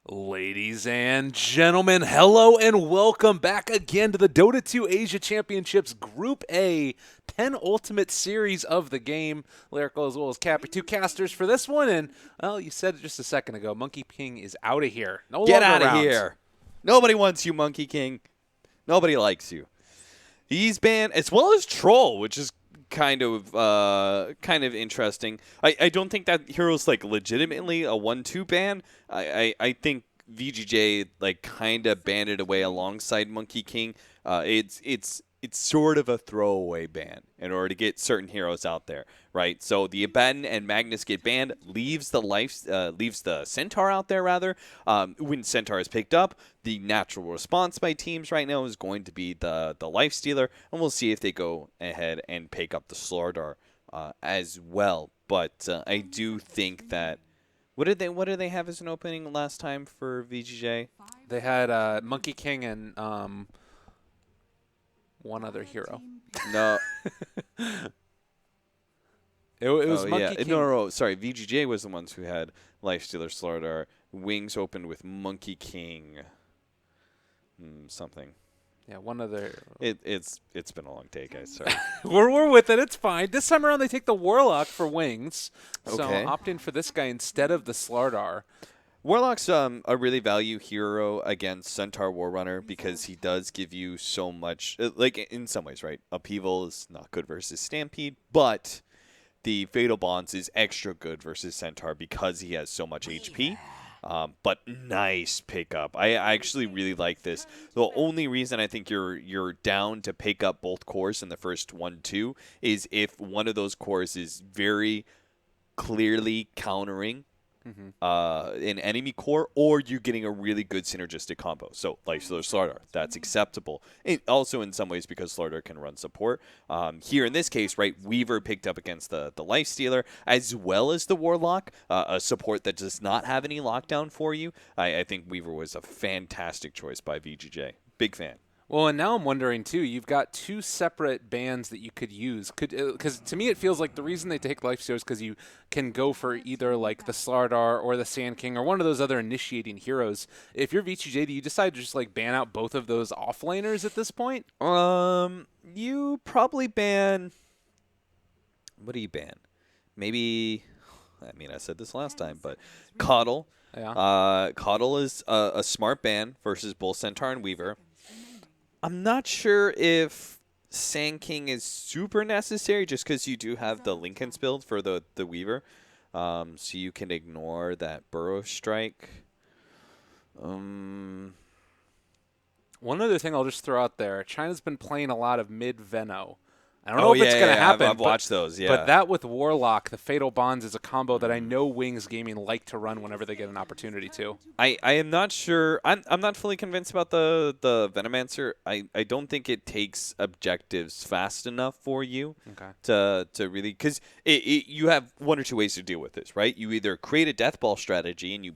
Ladies and gentlemen, hello and welcome back again to the Dota 2 Asia Championships Group A penultimate series of the game. Lyrical as well as Cappy, two casters for this one, and, well, you said it just a second ago, Monkey King is out of here. No Get longer out of around. here. Nobody wants you, Monkey King. Nobody likes you. He's banned, as well as Troll, which is kind of interesting. I don't think that hero's like legitimately a 1-2 ban. I think VGJ like kind of banned it away alongside Monkey King. It's sort of a throwaway ban in order to get certain heroes out there, right? So the Abaddon and Magnus get banned, leaves the Centaur out there rather. When Centaur is picked up, the natural response by teams right now is going to be the Lifestealer, and we'll see if they go ahead and pick up the Slardar as well. But I do think that what did they have as an opening last time for VGJ? They had Monkey King and one other hero. No. It was Monkey King. No. Sorry, VGJ was the ones who had Lifestealer, Slardar. Wings opened with Monkey King. Something. Yeah, one other. It's been a long day, guys. Sorry. we're with it. It's fine. This time around, they take the Warlock for wings. So Okay. opt in for this guy instead of the Slardar. Warlock's a really value hero against Centaur Warrunner because he does give you so much, like in some ways, right? Upheaval is not good versus Stampede, but the Fatal Bonds is extra good versus Centaur because he has so much HP. But nice pickup. I actually really like this. The only reason I think you're down to pick up both cores in the first 1-2 is if one of those cores is very clearly countering an enemy core, or you're getting a really good synergistic combo. So, Lifestealer Slardar, that's acceptable. Also, in some ways, because Slardar can run support. Here in this case, right, Weaver picked up against the Lifestealer, as well as the Warlock, a support that does not have any lockdown for you. I think Weaver was a fantastic choice by VGJ. Big fan. Well, and now I'm wondering, too, you've got two separate bans that you could use. Because to me, it feels like the reason they take Lifestealer is because you can go for either like the Slardar or the Sand King or one of those other initiating heroes. If you're VGJ, do you decide to just like ban out both of those offlaners at this point? You probably ban... What do you ban? Maybe... I mean, I said this last time, but Coddle. Yeah. Coddle is a smart ban versus both Centaur and Weaver. I'm not sure if Sand King is super necessary just because you do have the Lincoln's build for the Weaver. So you can ignore that Burrow Strike. One other thing I'll just throw out there. China's been playing a lot of mid-Veno. I don't know if it's going to happen. I've watched those, yeah. But that with Warlock, the Fatal Bonds is a combo that I know Wings Gaming like to run whenever they get an opportunity to. I am not sure. I'm not fully convinced about the Venomancer. I don't think it takes objectives fast enough for you to really... Because you have one or two ways to deal with this, right? You either create a death ball strategy and you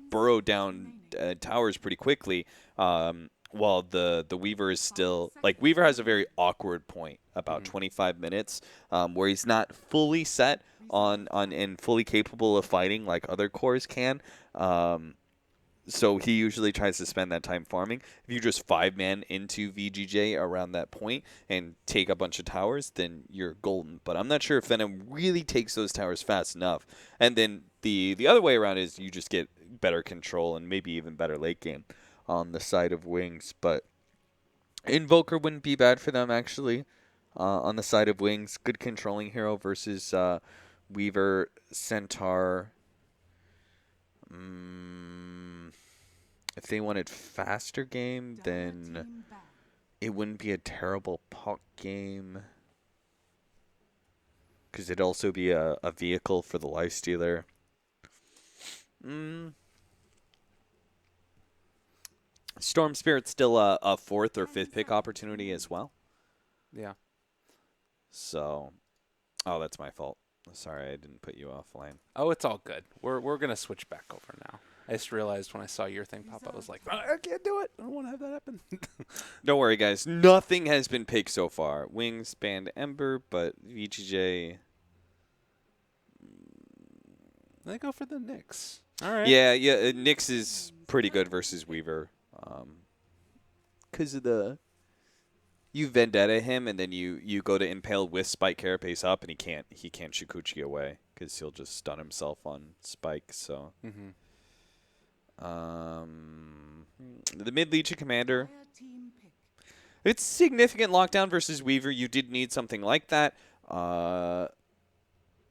burrow down towers pretty quickly, while the Weaver is still... Like, Weaver has a very awkward point about 25 minutes where he's not fully set on and fully capable of fighting like other cores can. So he usually tries to spend that time farming. If you just 5-man into VGJ around that point and take a bunch of towers, then you're golden. But I'm not sure if Venom really takes those towers fast enough. And then the other way around is you just get better control and maybe even better late game on the side of Wings. But Invoker wouldn't be bad for them, actually. On the side of Wings, good controlling hero versus Weaver, Centaur. If they wanted faster game, then it wouldn't be a terrible puck game. Because it'd also be a vehicle for the Lifestealer. Storm Spirit's still a 4th or 5th pick opportunity as well. Yeah. So, oh, that's my fault. Sorry, I didn't put you offline. Oh, it's all good. We're going to switch back over now. I just realized when I saw your thing pop up, I was like, I can't do it. I don't want to have that happen. Don't worry, guys. Nothing has been picked so far. Wings banned Ember, but VGJ... They go for the Nyx. All right. Yeah. Nyx is pretty good versus Weaver. Because of the... You Vendetta him, and then you go to Impale with Spike Carapace up, and he can't Shikuchi away, because he'll just stun himself on Spike, so... The mid Legion Commander... It's significant lockdown versus Weaver. You did need something like that.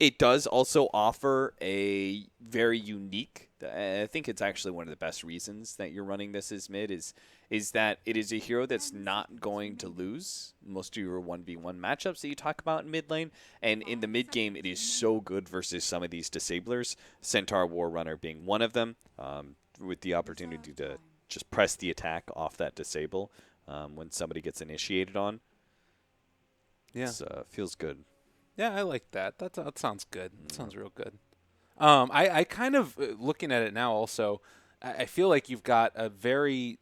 It does also offer a very unique... I think it's actually one of the best reasons that you're running this as mid is that it is a hero that's not going to lose most of your 1v1 matchups that you talk about in mid lane. And in the mid game, it is so good versus some of these disablers, Centaur War Runner being one of them, with the opportunity to just press the attack off that disable when somebody gets initiated on. Yeah. Feels good. Yeah, I like that. That sounds good. That sounds real good. I kind of, looking at it now also, I feel like you've got a very,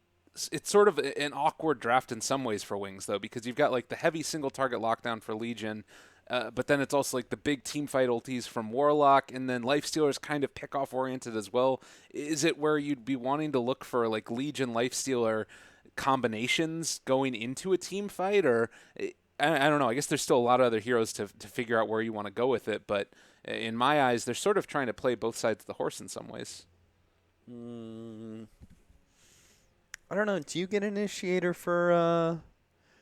it's sort of an awkward draft in some ways for Wings, though, because you've got like the heavy single target lockdown for Legion, but then it's also like the big team fight ultis from Warlock, and then Lifestealer's kind of pick-off oriented as well. Is it where you'd be wanting to look for like Legion Lifestealer combinations going into a team fight, or I don't know. I guess there's still a lot of other heroes to figure out where you want to go with it, but in my eyes, they're sort of trying to play both sides of the horse in some ways. I don't know. Do you get Initiator for...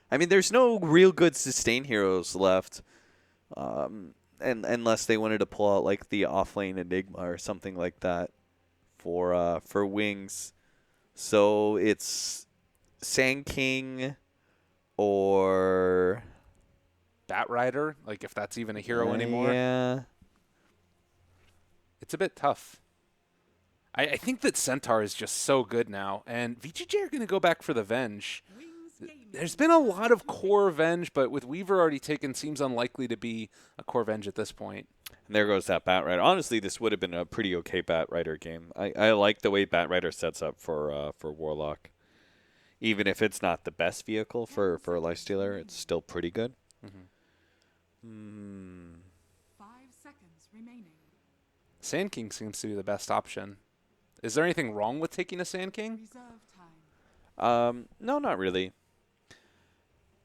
I mean, there's no real good sustain heroes left, and unless they wanted to pull out like the offlane Enigma or something like that for Wings. So it's Sand King or Bat Rider, like if that's even a hero anymore. Yeah. It's a bit tough. I think that Centaur is just so good now, and VGJ are going to go back for the Venge. There's been a lot of core Venge, but with Weaver already taken, seems unlikely to be a core Venge at this point. And there goes that Bat Rider. Honestly, this would have been a pretty okay Bat Rider game. I like the way Bat Rider sets up for Warlock. Even if it's not the best vehicle for a Lifestealer, it's still pretty good. 5 seconds remaining. Sand King seems to be the best option. Is there anything wrong with taking a Sand King? Reserve time. No, not really.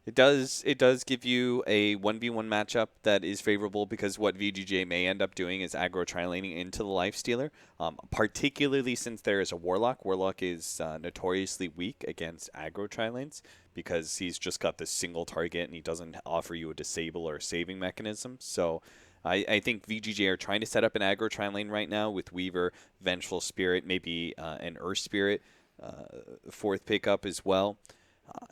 It does give you a 1v1 matchup that is favorable, because what VGJ may end up doing is aggro tri-laning into the Lifestealer, particularly since there is a Warlock. Warlock is notoriously weak against aggro tri-lanes because he's just got this single target and he doesn't offer you a disable or saving mechanism. So I think VGJ are trying to set up an aggro tri-lane right now with Weaver, Vengeful Spirit, maybe an Earth Spirit, fourth pickup as well.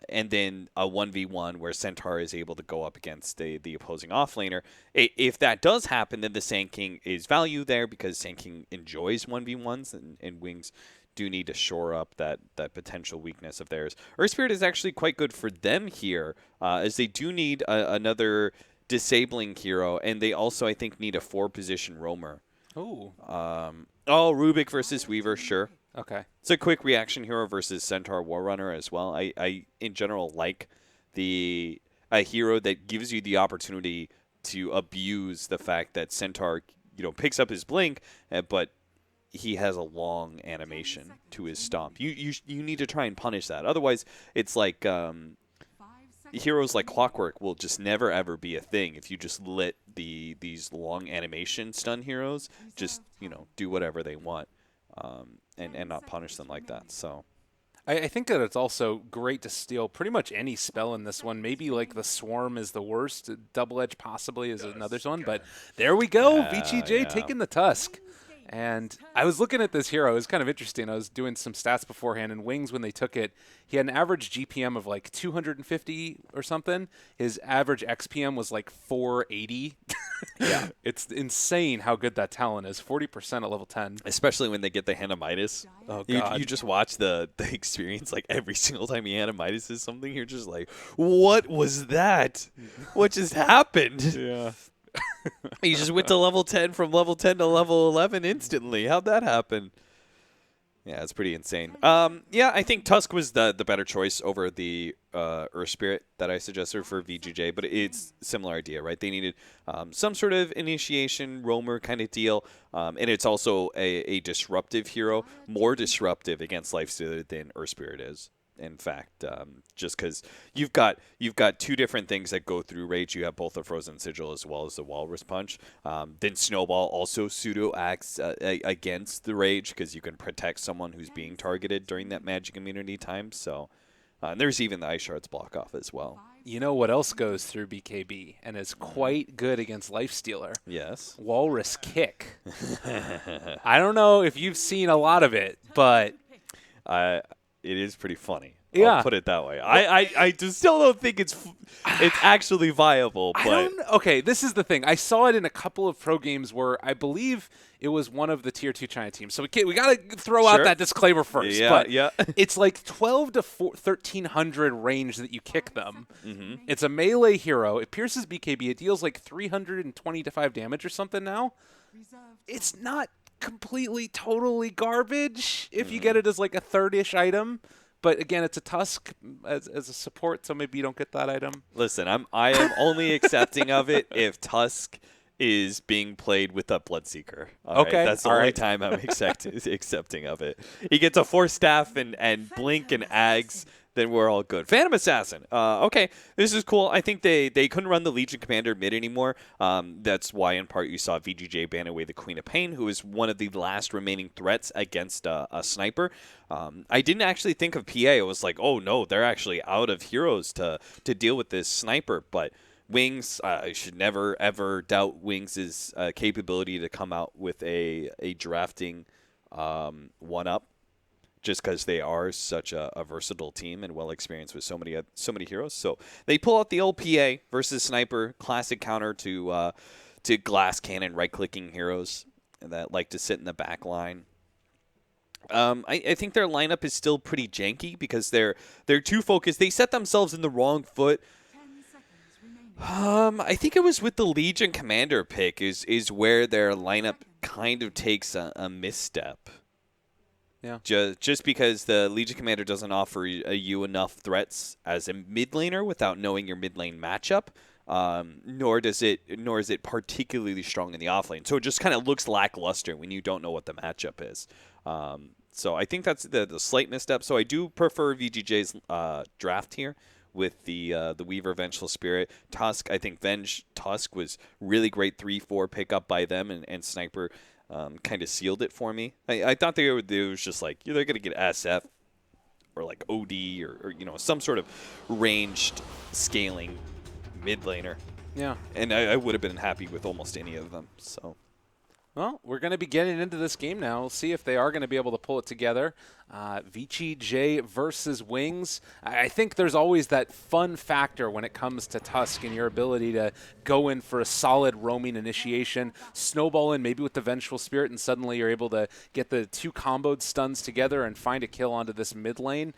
And then a 1v1 where Centaur is able to go up against the opposing offlaner. If that does happen, then the Sand King is value there, because Sand King enjoys 1v1s, and Wings do need to shore up that potential weakness of theirs. Earth Spirit is actually quite good for them here, as they do need another disabling hero, and they also, I think, need a 4-position roamer. Ooh. Rubik versus Weaver, sure. Okay. It's a quick reaction hero versus Centaur War Runner as well. I in general like a hero that gives you the opportunity to abuse the fact that Centaur, picks up his blink, but he has a long animation to his stomp. You need to try and punish that. Otherwise, it's like heroes like Clockwork will just never ever be a thing if you just let these long animation stun heroes just do whatever they want. And not punish them like that. So I think that it's also great to steal pretty much any spell in this one. Maybe like the Swarm is the worst. Double Edge possibly is another one. But there we go. VGJ taking the Tusk. And I was looking at this hero. It was kind of interesting. I was doing some stats beforehand, and Wings, when they took it, he had an average GPM of like 250 or something. His average XPM was like 480. Yeah. It's insane how good that talent is. 40% at level 10. Especially when they get the Hanamitis. Oh, God. You just watch the experience, like every single time he Hanamitis is something, you're just like, what was that? What just happened? Yeah. He just went to level 10 from level 10 to level 11 instantly. How'd that happen? Yeah, it's pretty insane. Yeah, I think Tusk was the better choice over the Earth Spirit that I suggested for VGJ, but it's similar idea, right? They needed some sort of initiation, roamer kind of deal, and it's also a disruptive hero, more disruptive against Lifestealer than Earth Spirit is. In fact, just because you've got two different things that go through Rage. You have both the Frozen Sigil as well as the Walrus Punch. Then Snowball also pseudo acts against the Rage because you can protect someone who's being targeted during that magic immunity time. So there's even the Ice Shards block off as well. You know what else goes through BKB and is quite good against Lifestealer? Yes. Walrus Kick. I don't know if you've seen a lot of it, but it is pretty funny. Yeah. I'll put it that way. I just still don't think it's actually viable. But okay, this is the thing. I saw it in a couple of pro games where I believe it was one of the Tier 2 China teams. So we got to throw out that disclaimer first. Yeah, but yeah. It's like 12 to 1300 range that you kick them. Mm-hmm. It's a melee hero. It pierces BKB. It deals like 325 damage or something now. It's not completely, totally garbage if you get it as like a third-ish item. But again, it's a Tusk as a support, so maybe you don't get that item. Listen, I am only accepting of it if Tusk is being played with a Bloodseeker. All Okay, right? That's the all only right. time I'm accepting of it. He gets a Force Staff and Blink and Ags, then we're all good. Phantom Assassin. Okay, this is cool. I think they couldn't run the Legion Commander mid anymore. That's why, in part, you saw VGJ ban away the Queen of Pain, who is one of the last remaining threats against a sniper. I didn't actually think of PA. I was like, oh, no, they're actually out of heroes to deal with this sniper. But Wings, I should never, ever doubt Wings' capability to come out with a drafting one-up. Just because they are such a versatile team and well experienced with so many heroes, so they pull out the LPA versus sniper, classic counter to glass cannon right clicking heroes that like to sit in the back line. I think their lineup is still pretty janky because they're too focused. They set themselves in the wrong foot. 10 seconds remaining. I think it was with the Legion Commander pick is where their lineup kind of takes a misstep. Yeah. Just because the Legion Commander doesn't offer you enough threats as a mid laner without knowing your mid lane matchup, nor is it particularly strong in the off lane. So it just kind of looks lackluster when you don't know what the matchup is. So I think that's the slight misstep. So I do prefer VGJ's draft here with the Weaver Vengeful Spirit. Tusk, I think Tusk was really great 3-4 pickup by them, and Sniper kind of sealed it for me. I thought they would do was just like they're going to get SF or like OD or some sort of ranged scaling mid laner. Yeah. And I would have been happy with almost any of them. So. Well, we're going to be getting into this game now. We'll see if they are going to be able to pull it together. VGJ versus Wings. I think there's always that fun factor when it comes to Tusk and your ability to go in for a solid roaming initiation, snowball in maybe with the Vengeful Spirit, and suddenly you're able to get the two comboed stuns together and find a kill onto this mid lane.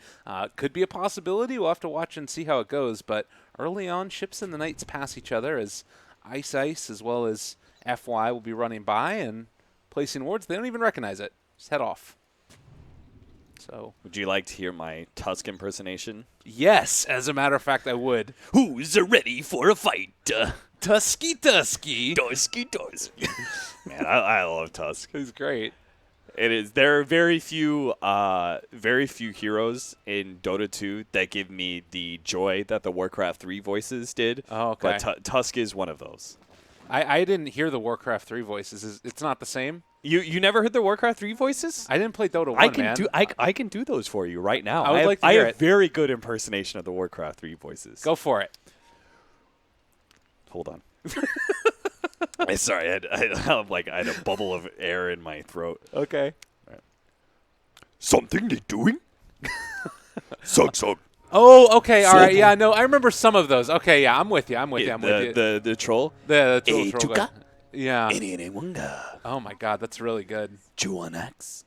Could be a possibility. We'll have to watch and see how it goes. But early on, Ships and the Knights pass each other as Ice as well as FY will be running by and placing wards. They don't even recognize it. Just head off. So, would you like to hear my Tusk impersonation? Yes, as a matter of fact, I would. Who's ready for a fight? Tusky. Tusky. Man, I love Tusk. He's great. It is. There are very few heroes in Dota 2 that give me the joy that the Warcraft 3 voices did. Oh, okay. But Tusk is one of those. I didn't hear the Warcraft 3 voices. It's not the same? You never heard the Warcraft 3 voices? I didn't play Dota 1, man. I can do those for you right now. I would like to hear it. I have very good impersonation of the Warcraft 3 voices. Go for it. Hold on. Sorry, I had a bubble of air in my throat. Okay. Right. Something they're doing? Suck. Oh, okay, all right. Yeah, no, I remember some of those. Okay, yeah, I'm with you. I'm with you. The troll? The troll. Yeah. Wanga. Oh, my God, that's really good. Juanax.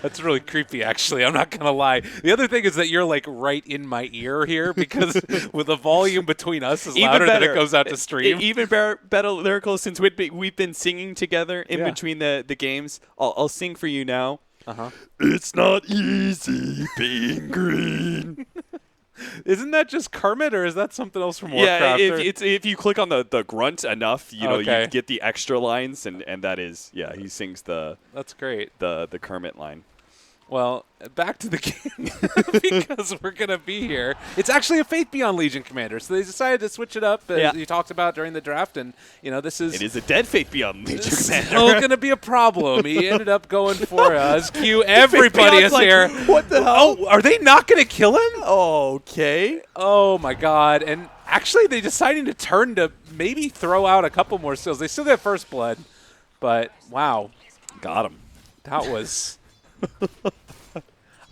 That's really creepy, actually. I'm not going to lie. The other thing is that you're, like, right in my ear here because with the volume between us is louder than it goes out to stream. Even better lyrical since we've been singing together in between the games. I'll sing for you now. It's not easy being green. Isn't that just Kermit, or is that something else from Warcraft? Yeah, if you click on the grunt enough, you get the extra lines, and that is, he sings That's great. The Kermit line. Well, back to the game because we're going to be here. It's actually a Faith Beyond Legion commander, so they decided to switch it up as you talked about during the draft, and this is... It is a dead Faith Beyond Legion commander. Still going to be a problem. He ended up going for us. Q, everybody is here. What the hell? Oh, are they not going to kill him? Okay. Oh, my God. And actually, they decided to turn to maybe throw out a couple more seals. They still get first blood, but wow. Got him. That was...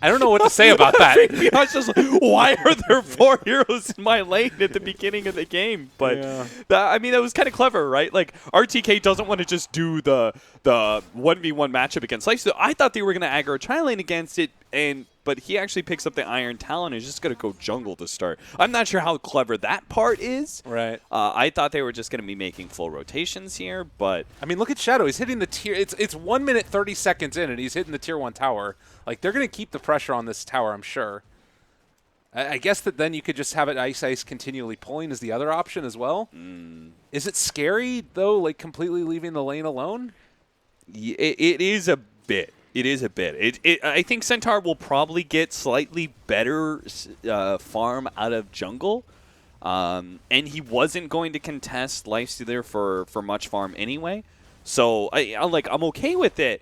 I don't know what to say about that. I was just like, why are there 4 heroes in my lane at the beginning of the game? But that was kind of clever, right? Like, RTK doesn't want to just do the 1v1 matchup against Life. So I thought they were going to aggro tri-lane against it, but he actually picks up the Iron Talon and is just going to go jungle to start. I'm not sure how clever that part is. Right. I thought they were just going to be making full rotations here, but... I mean, look at Shadow. He's hitting the tier... It's 1 minute, 30 seconds in, and he's hitting the tier 1 tower. Like, they're going to keep the pressure on this tower, I'm sure. I guess that then you could just have it Ice continually pulling is the other option as well. Is it scary, though, like completely leaving the lane alone? It is a bit. It is a bit. I think Centaur will probably get slightly better farm out of jungle. And he wasn't going to contest Lifestealer for much farm anyway. So I'm okay with it.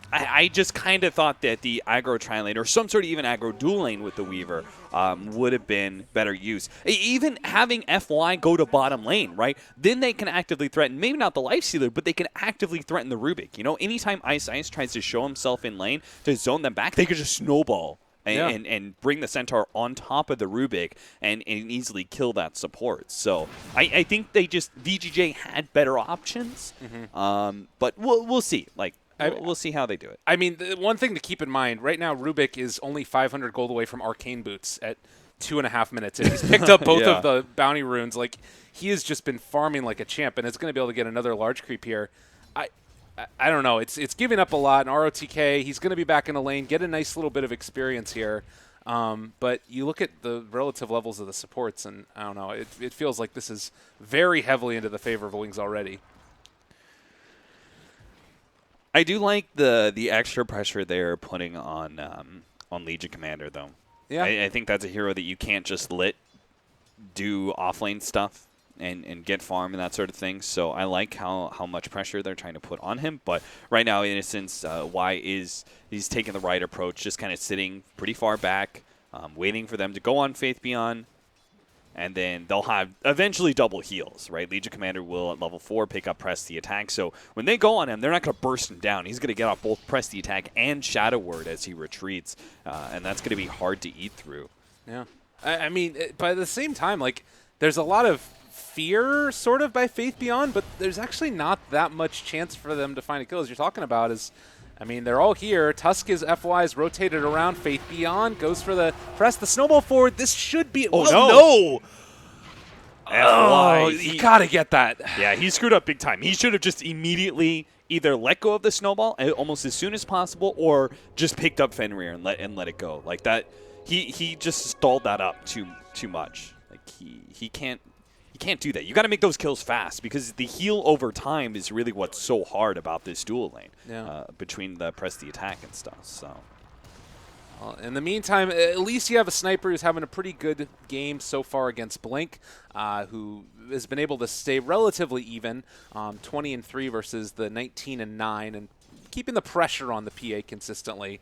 I just kind of thought that the aggro tri-lane or some sort of even aggro dual lane with the Weaver would have been better use. Even having FY go to bottom lane, right? Then they can actively threaten, maybe not the Lifestealer, but they can actively threaten the Rubik. Anytime Ice tries to show himself in lane to zone them back, they could just snowball and bring the Centaur on top of the Rubik and easily kill that support. So I think VGJ had better options, but we'll see. We'll see how they do it. I mean, the one thing to keep in mind, right now Rubik is only 500 gold away from Arcane Boots at 2.5 minutes in. He's picked up both of the bounty runes. Like, he has just been farming like a champ, and it's going to be able to get another large creep here. I don't know. It's giving up a lot. And ROTK, he's going to be back in the lane, get a nice little bit of experience here. But you look at the relative levels of the supports, and I don't know. It feels like this is very heavily into the favor of Wings already. I do like the extra pressure they're putting on Legion Commander, though. Yeah. I think that's a hero that you can't just do offlane stuff and get farm and that sort of thing. So I like how much pressure they're trying to put on him. But right now, in a sense, he's taking the right approach, just kind of sitting pretty far back, waiting for them to go on Faith Beyond. And then they'll have eventually double heals, right? Legion Commander will, at level 4, pick up Press the Attack. So when they go on him, they're not going to burst him down. He's going to get off both Press the Attack and Shadow Word as he retreats. And that's going to be hard to eat through. Yeah. I mean, but at the same time, like, there's a lot of fear, sort of, by Faith Beyond, but there's actually not that much chance for them to find a kill. As you're talking about is... I mean, they're all here. Tusk is FY's rotated around. Faith Beyond goes for the press. The snowball forward. This should be... Oh, no! FY. You got to get that. Yeah, he screwed up big time. He should have just immediately either let go of the snowball almost as soon as possible or just picked up Fenrir and let it go. Like that, he just stalled that up too much. Like he can't do that. You got to make those kills fast because the heal over time is really what's so hard about this dual lane between the press the attack and stuff. So. Well, in the meantime, at least you have a sniper who's having a pretty good game so far against Blink, who has been able to stay relatively even, 20-3 versus the 19-9, and keeping the pressure on the PA consistently.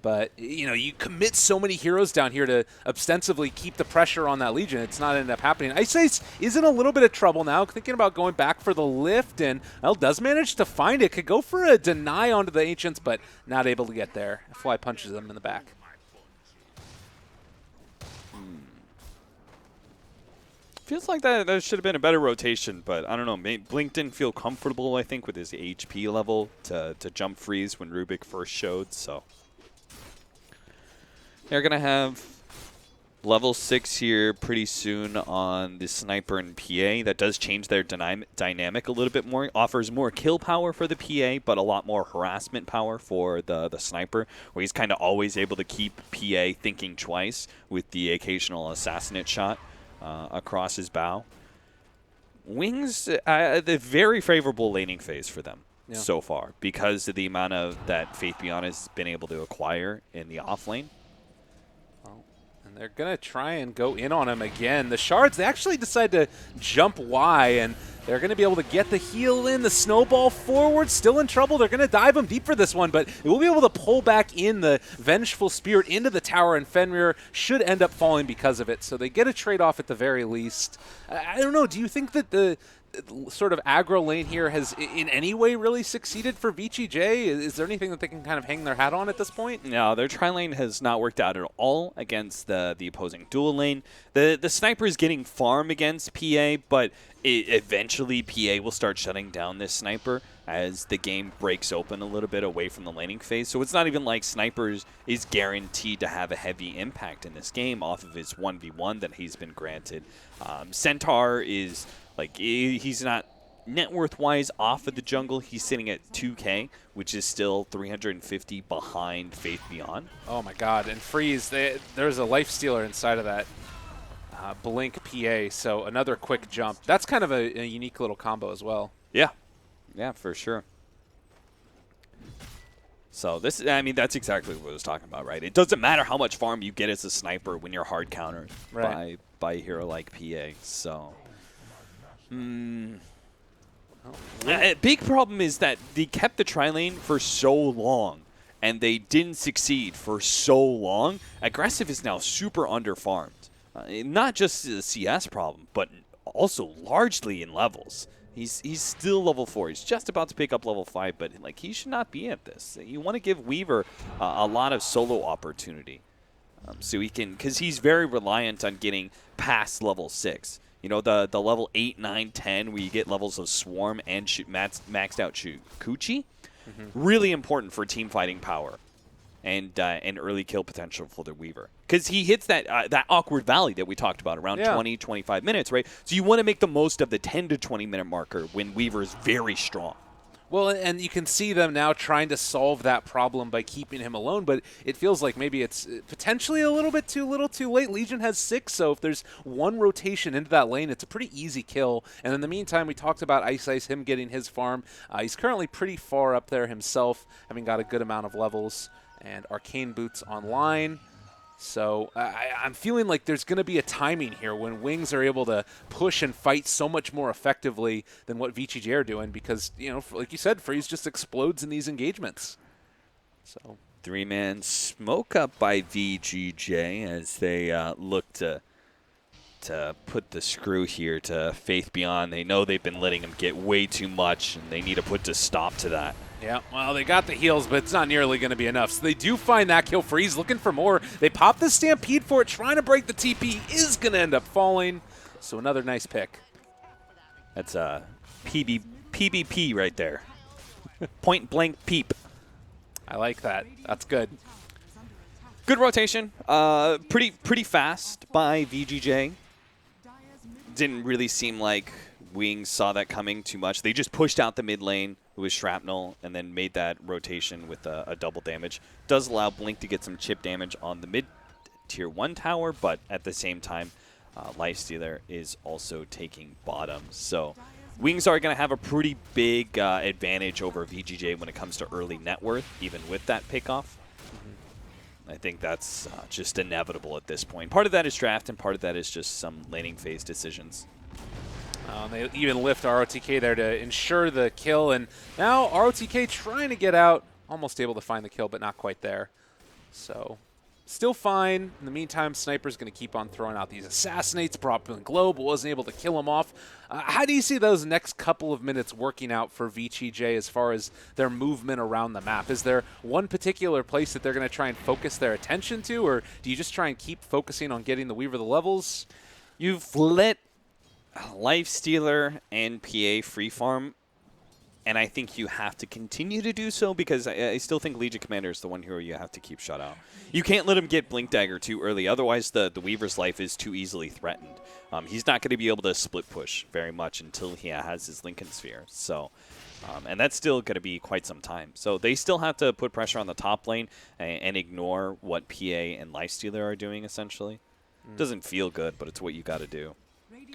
But, you commit so many heroes down here to ostensibly keep the pressure on that Legion. It's not ended up happening. Ice Ice is in a little bit of trouble now, thinking about going back for the lift, and does manage to find it. Could go for a deny onto the Ancients, but not able to get there. Fly punches them in the back. Feels like that should have been a better rotation, but I don't know. Blink didn't feel comfortable, I think, with his HP level to jump freeze when Rubik first showed. So they're going to have level 6 here pretty soon on the Sniper and PA. That does change their dynamic a little bit more. Offers more kill power for the PA, but a lot more harassment power for the Sniper, where he's kind of always able to keep PA thinking twice with the occasional assassinate shot across his bow. Wings, the very favorable laning phase for them so far because of the amount of that Faith Beyond has been able to acquire in the off lane. And they're going to try and go in on him again. The Shards, they actually decide to jump Y, and they're going to be able to get the heal in. The snowball forward, still in trouble. They're going to dive him deep for this one, but it will be able to pull back in the Vengeful Spirit into the tower, and Fenrir should end up falling because of it. So they get a trade-off at the very least. I don't know. Do you think that the sort of aggro lane here has in any way really succeeded for VGJ? Is there anything that they can kind of hang their hat on at this point? No, their tri-lane has not worked out at all against the opposing dual lane. The Sniper is getting farm against PA, but eventually PA will start shutting down this Sniper as the game breaks open a little bit away from the laning phase. So it's not even like Snipers is guaranteed to have a heavy impact in this game off of his 1v1 that he's been granted. Centaur is like, he's not net worth-wise off of the jungle. He's sitting at 2K, which is still 350 behind Faith Beyond. Oh my god, and Freeze, there's a life stealer inside of that Blink PA, so another quick jump. That's kind of a unique little combo as well. Yeah. Yeah, for sure. So this, I mean, that's exactly what I was talking about, right? It doesn't matter how much farm you get as a Sniper when you're hard countered by a hero like PA, so... A big problem is that they kept the tri-lane for so long, and they didn't succeed for so long. Aggressive is now super under-farmed. Not just a CS problem, but also largely in levels. He's still level 4. He's just about to pick up level 5, but like he should not be at this. You want to give Weaver a lot of solo opportunity, so he can, because he's very reliant on getting past level 6. You know, the level 8, 9, 10, where you get levels of Swarm and maxed out Coochie. Really important for team fighting power and early kill potential for the Weaver. Because he hits that awkward valley that we talked about, around 20, 25 minutes, right? So you want to make the most of the 10 to 20 minute marker when Weaver is very strong. Well, and you can see them now trying to solve that problem by keeping him alone, but it feels like maybe it's potentially a little bit too little too late. Legion has 6, so if there's one rotation into that lane, it's a pretty easy kill. And in the meantime, we talked about Ice, him getting his farm. He's currently pretty far up there himself, having got a good amount of levels. And Arcane Boots online. So I'm feeling like there's going to be a timing here when Wings are able to push and fight so much more effectively than what VGJ are doing because, you know, like you said, Freeze just explodes in these engagements. So 3-man smoke up by VGJ as they look to put the screw here to Faith Beyond. They know they've been letting him get way too much, and they need to put a stop to that. Yeah, well, they got the heals, but it's not nearly going to be enough. So they do find that kill. Freeze looking for more. They pop the Stampede for it, trying to break the TP. Is going to end up falling. So another nice pick. That's a PBP right there. Point blank peep. I like that. That's good. Good rotation. Pretty fast by VGJ. Didn't really seem like Wings saw that coming too much. They just pushed out the mid lane with Shrapnel and then made that rotation with a double damage. Does allow Blink to get some chip damage on the mid tier 1 tower, but at the same time, Lifestealer is also taking bottom. So Wings are going to have a pretty big advantage over VGJ when it comes to early net worth, even with that pickoff. I think that's just inevitable at this point. Part of that is draft, and part of that is just some laning phase decisions. They even lift ROTK there to ensure the kill, and now ROTK trying to get out, almost able to find the kill, but not quite there. So still fine. In the meantime, Sniper's going to keep on throwing out these assassinates, brought in Globe, but wasn't able to kill him off. How do you see those next couple of minutes working out for VGJ as far as their movement around the map? Is there one particular place that they're going to try and focus their attention to, or do you just try and keep focusing on getting the Weaver the levels? You've let Lifestealer and PA free farm, and I think you have to continue to do so because I still think Legion Commander is the one hero you have to keep shut out. You can't let him get Blink Dagger too early, otherwise the Weaver's life is too easily threatened. He's not going to be able to split push very much until he has his Lincoln Sphere. So, and that's still going to be quite some time. So they still have to put pressure on the top lane and ignore what PA and Lifestealer are doing, essentially. Doesn't feel good, but it's what you got to do.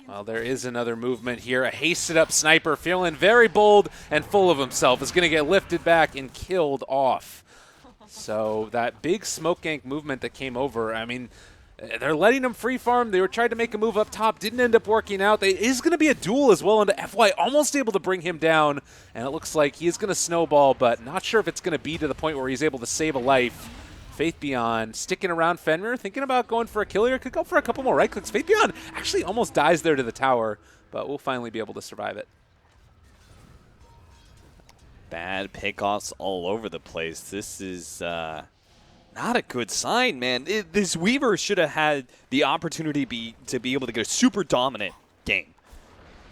Well, there is another movement here. A hasted-up sniper feeling very bold and full of himself is going to get lifted back and killed off. So that big smoke gank movement that came over, I mean, they're letting him free farm. They were trying to make a move up top. Didn't end up working out. It is going to be a duel as well into FY. Almost able to bring him down. And it looks like he is going to snowball, but not sure if it's going to be to the point where he's able to save a life. Faith Beyond sticking around Fenrir, thinking about going for a kill here. Could go for a couple more right clicks. Faith Beyond actually almost dies there to the tower, but we'll finally be able to survive it. Bad pickoffs all over the place. This is not a good sign, man. This Weaver should have had the opportunity to be able to get a super dominant game.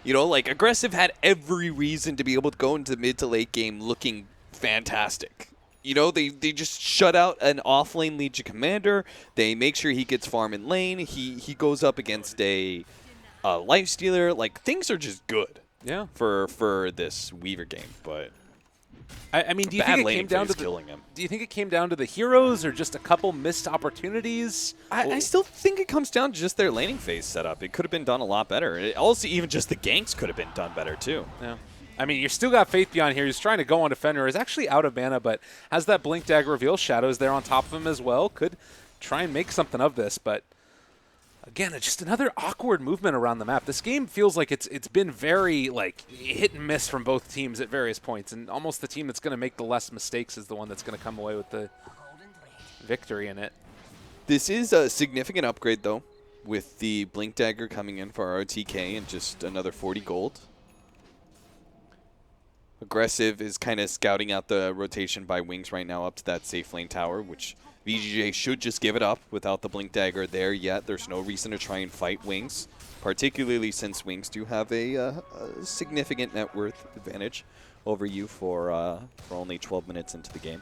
You know, like Aggressive had every reason to be able to go into the mid to late game looking fantastic. You know, they just shut out an off-lane Legion Commander. They make sure he gets farm in lane. He goes up against a Lifestealer. Like, things are just good. Yeah. For this Weaver game, but I mean, do you think it came down to killing him. Do you think it came down to the heroes or just a couple missed opportunities? I still think it comes down to just their laning phase setup. It could have been done a lot better. Also, even just the ganks could have been done better too. Yeah. I mean, you still got Faith Beyond here. He's trying to go on Defender. He's actually out of mana, but has that Blink Dagger reveal. Shadows there on top of him as well. Could try and make something of this, but again, it's just another awkward movement around the map. This game feels like it's been very like hit and miss from both teams at various points, and almost the team that's going to make the less mistakes is the one that's going to come away with the victory in it. This is a significant upgrade, though, with the Blink Dagger coming in for ROTK and just another 40 gold. Aggressive is kind of scouting out the rotation by Wings right now up to that safe lane tower, which VGJ should just give it up without the Blink Dagger there yet. There's no reason to try and fight Wings, particularly since Wings do have a significant net worth advantage over you for only 12 minutes into the game.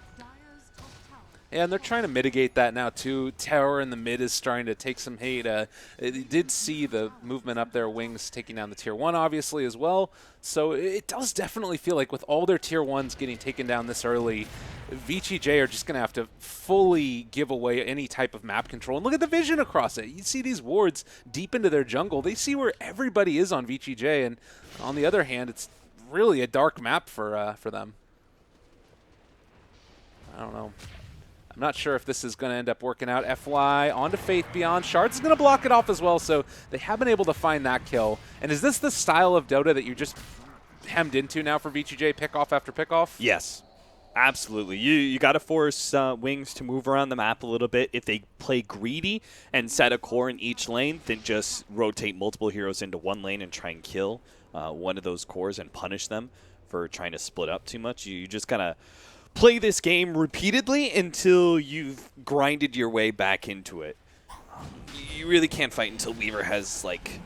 Yeah, and they're trying to mitigate that now, too. Tower in the mid is starting to take some hate. It did see the movement up there, Wings taking down the Tier 1, obviously, as well. So it does definitely feel like with all their Tier 1s getting taken down this early, VGJ are just going to have to fully give away any type of map control. And look at the vision across it. You see these wards deep into their jungle. They see where everybody is on VGJ, and on the other hand, it's really a dark map for them. I don't know. I'm not sure if this is going to end up working out. FY onto Faith Beyond. Shards is going to block it off as well, so they have been able to find that kill. And is this the style of Dota that you just hemmed into now for VGJ, pick-off after pick-off? Yes, absolutely. You got to force Wings to move around the map a little bit. If they play greedy and set a core in each lane, then just rotate multiple heroes into one lane and try and kill one of those cores and punish them for trying to split up too much. You just kind of play this game repeatedly until you've grinded your way back into it. You really can't fight until Weaver has, like...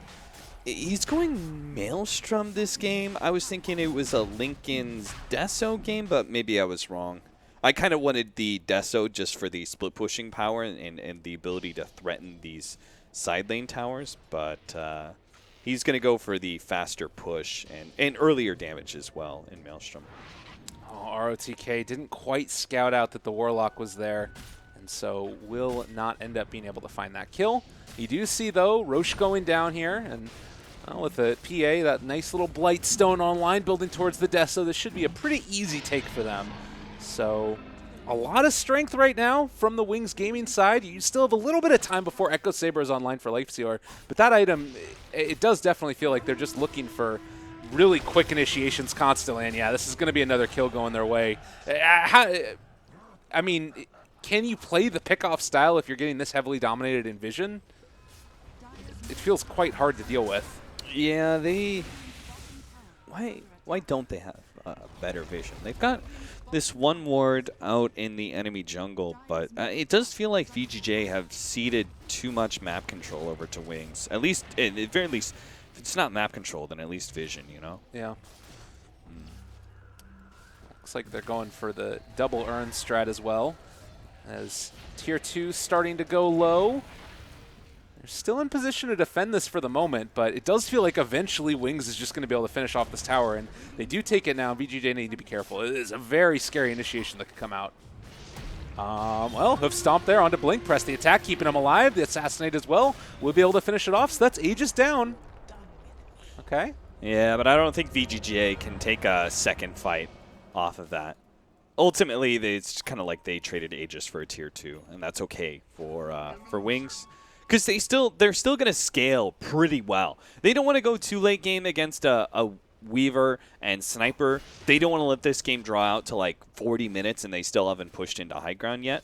He's going Maelstrom this game. I was thinking it was a Lincoln's Deso game, but maybe I was wrong. I kind of wanted the Deso just for the split pushing power and the ability to threaten these side lane towers, but he's going to go for the faster push and earlier damage as well in Maelstrom. ROTK didn't quite scout out that the Warlock was there, and so will not end up being able to find that kill. You do see, though, Roche going down here, and with the PA, that nice little Blightstone online building towards the Deso, this should be a pretty easy take for them. So a lot of strength right now from the Wings Gaming side. You still have a little bit of time before Echo Saber is online for Lifestealer, but that item, it does definitely feel like they're just looking for really quick initiations constantly, and yeah, this is going to be another kill going their way. I mean, can you play the pick-off style if you're getting this heavily dominated in vision? It feels quite hard to deal with. Yeah, why don't they have better vision? They've got this one ward out in the enemy jungle, but it does feel like VGJ have ceded too much map control over to Wings. At least, at the very least, If it's not map control, then at least vision, you know? Yeah. Looks like they're going for the double earn strat as well. As Tier 2 starting to go low. They're still in position to defend this for the moment, but it does feel like eventually Wings is just going to be able to finish off this tower, and they do take it now. VGJ need to be careful. It is a very scary initiation that could come out. Well, hoof stomp there onto Blink. Press the attack, keeping him alive. The assassinate as well. We'll be able to finish it off, so that's Aegis down. Okay. Yeah, but I don't think VGJ can take a second fight off of that. Ultimately, it's kind of like they traded Aegis for a Tier 2, and that's okay for Wings. Because they're still going to scale pretty well. They don't want to go too late game against a Weaver and Sniper. They don't want to let this game draw out to like 40 minutes, and they still haven't pushed into high ground yet.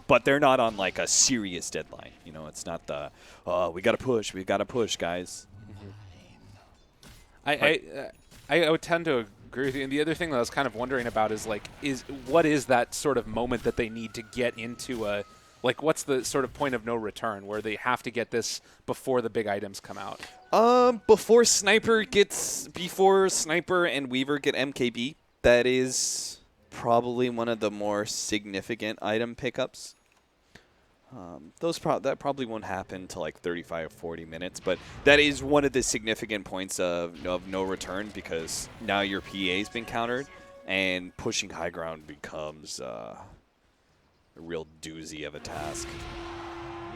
But they're not on like a serious deadline. You know, it's not the we got to push, guys. I would tend to agree with you. And the other thing that I was kind of wondering about is like, what is that sort of moment that they need to get into a, like, what's the sort of point of no return where they have to get this before the big items come out? Before Sniper and Weaver get MKB, that is probably one of the more significant item pickups. That probably won't happen to like 35 or 40 minutes, but that is one of the significant points of no return, because now your PA's been countered and pushing high ground becomes a real doozy of a task.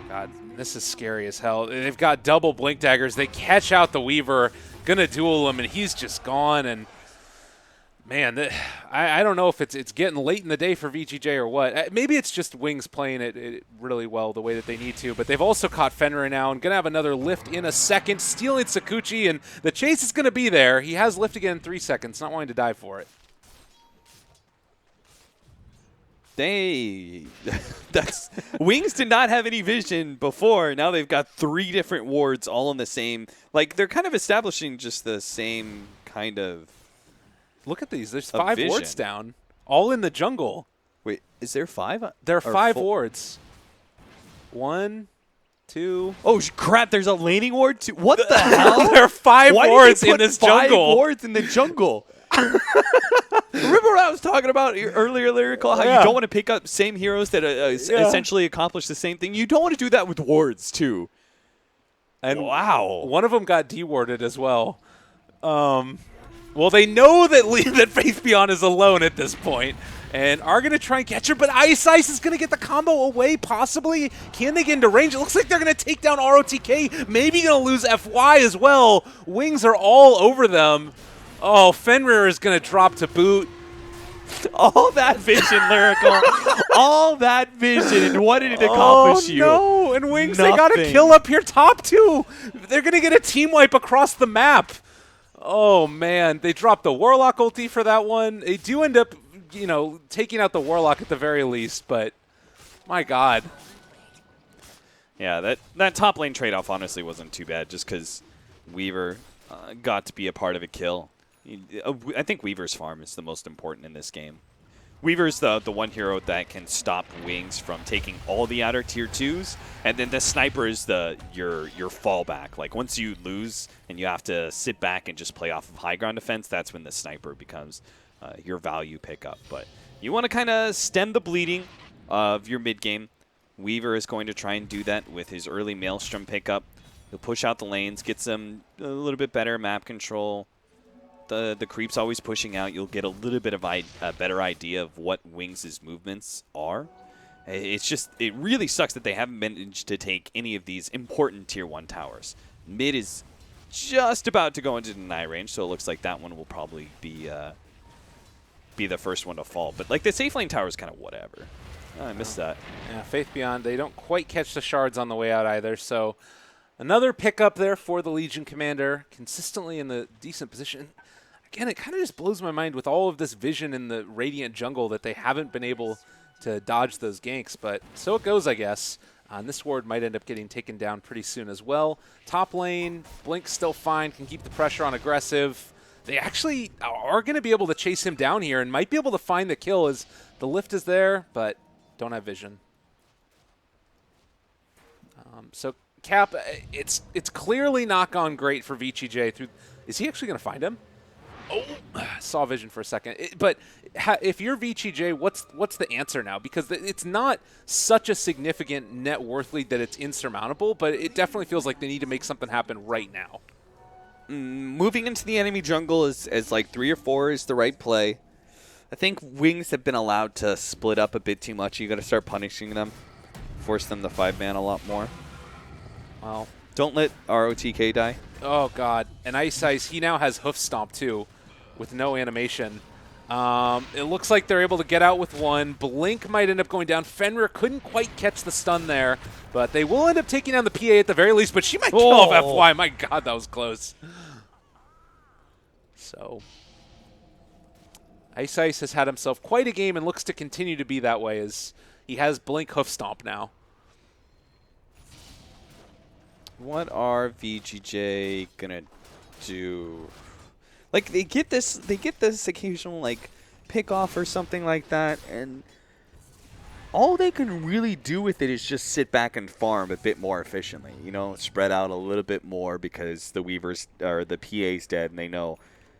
God, this is scary as hell. They've got double Blink daggers. They catch out the Weaver, gonna duel him, and he's just gone. And man, I don't know if it's getting late in the day for VGJ or what. Maybe it's just Wings playing it really well the way that they need to. But they've also caught Fenrir now and going to have another lift in a second, stealing Sakuchi, and the chase is going to be there. He has lift again in 3 seconds, not wanting to die for it. Wings did not have any vision before. Now they've got 3 different wards all in the same. Like, they're kind of establishing just the same kind of. Look at these. There's 5 wards down, all in the jungle. Wait, is there 5? There are 5 wards. 1, 2. Oh, crap. There's a laning ward, too. What the hell? There are 5 wards in this jungle. 5 wards in the jungle. Remember what I was talking about earlier, Lyrical? How you don't want to pick up same heroes that essentially accomplish the same thing? You don't want to do that with wards, too. And wow. One of them got dewarded as well. Well, they know that Faith Beyond is alone at this point, and are going to try and catch her, but Ice is going to get the combo away, possibly. Can they get into range? It looks like they're going to take down ROTK, maybe going to lose FY as well. Wings are all over them. Oh, Fenrir is going to drop to boot. All that vision, Lyrical. All that vision, and what did it accomplish you? Oh, no, and Wings, Nothing. they got to kill up here top 2. They're going to get a team wipe across the map. Oh, man. They dropped the Warlock ulti for that one. They do end up, taking out the Warlock at the very least, but my God. Yeah, that top lane trade-off honestly wasn't too bad, just because Weaver got to be a part of a kill. I think Weaver's farm is the most important in this game. Weaver's the one hero that can stop Wings from taking all the outer tier 2s, and then the Sniper is your fallback. Like, once you lose and you have to sit back and just play off of high ground defense, that's when the Sniper becomes your value pickup. But you want to kind of stem the bleeding of your mid game. Weaver is going to try and do that with his early Maelstrom pickup. He'll push out the lanes, get some a little bit better map control. The creep's always pushing out. You'll get a little bit of a better idea of what Wings' movements are. It really sucks that they haven't managed to take any of these important tier 1 towers. Mid is just about to go into deny range, so it looks like that one will probably be the first one to fall. But like the safe lane tower is kind of whatever. Oh, I missed that. Yeah, Faith Beyond, they don't quite catch the shards on the way out either, so another pickup there for the Legion Commander, consistently in the decent position. Again, it kind of just blows my mind with all of this vision in the Radiant jungle that they haven't been able to dodge those ganks, but so it goes, I guess. And this ward might end up getting taken down pretty soon as well. Top lane, Blink's still fine, can keep the pressure on aggressive. They actually are going to be able to chase him down here and might be able to find the kill as the lift is there, but don't have vision. So Cap, it's clearly not gone great for VGJ. Is he actually going to find him? Oh, saw vision for a second. But if you're VGJ, what's the answer now? Because it's not such a significant net worth lead that it's insurmountable, but it definitely feels like they need to make something happen right now. Moving into the enemy jungle as like 3 or 4 is the right play. I think Wings have been allowed to split up a bit too much. You got to start punishing them, force them to 5-man a lot more. Well, don't let ROTK die. Oh God, and Ice, he now has Hoof Stomp too, with no animation. It looks like they're able to get out with one. Blink might end up going down. Fenrir couldn't quite catch the stun there, but they will end up taking down the PA at the very least, but she might kill off FY. My God, that was close. So, Ice has had himself quite a game and looks to continue to be that way as he has Blink Hoof Stomp now. What are VGJ gonna do? Like they get this occasional like pick off or something like that, and all they can really do with it is just sit back and farm a bit more efficiently. You know, spread out a little bit more because the Weavers or the PA's dead, and they know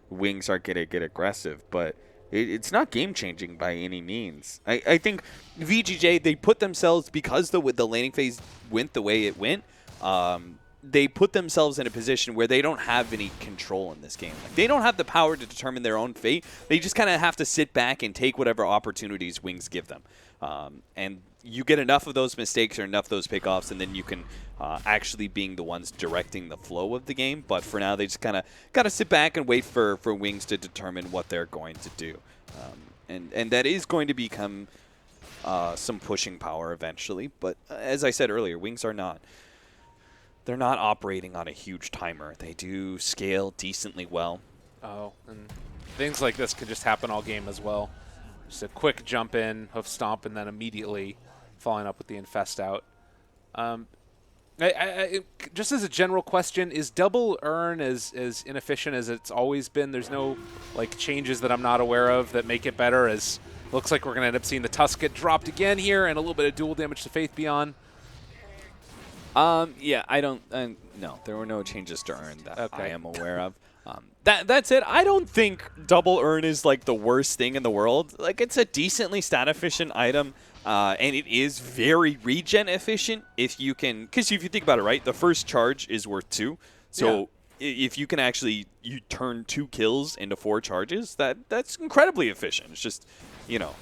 Wings aren't gonna get aggressive, but it's not game changing by any means. I think VGJ, they put themselves, because the laning phase went the way it went. They put themselves in a position where they don't have any control in this game. Like, they don't have the power to determine their own fate. They just kind of have to sit back and take whatever opportunities Wings give them. And you get enough of those mistakes or enough of those pickoffs, and then you can actually being the ones directing the flow of the game. But for now, they just kind of got to sit back and wait for Wings to determine what they're going to do. And that is going to become some pushing power eventually. But as I said earlier, Wings are not. They're not operating on a huge timer. They do scale decently well. Oh, and things like this could just happen all game as well. Just a quick jump in, Hoof Stomp, and then immediately following up with the Infest out. Just as a general question, is double earn as inefficient as it's always been? There's no like changes that I'm not aware of that make it better, as looks like we're going to end up seeing the Tusk get dropped again here and a little bit of dual damage to Faith Beyond. Yeah, I don't. No, there were no changes to earn that I am aware of. That's it. I don't think double earn is like the worst thing in the world. Like, it's a decently stat efficient item, and it is very regen efficient if you can. Because if you think about it, right, the first charge is worth 2. So if you can actually turn 2 kills into 4 charges, that's incredibly efficient. It's just, you know,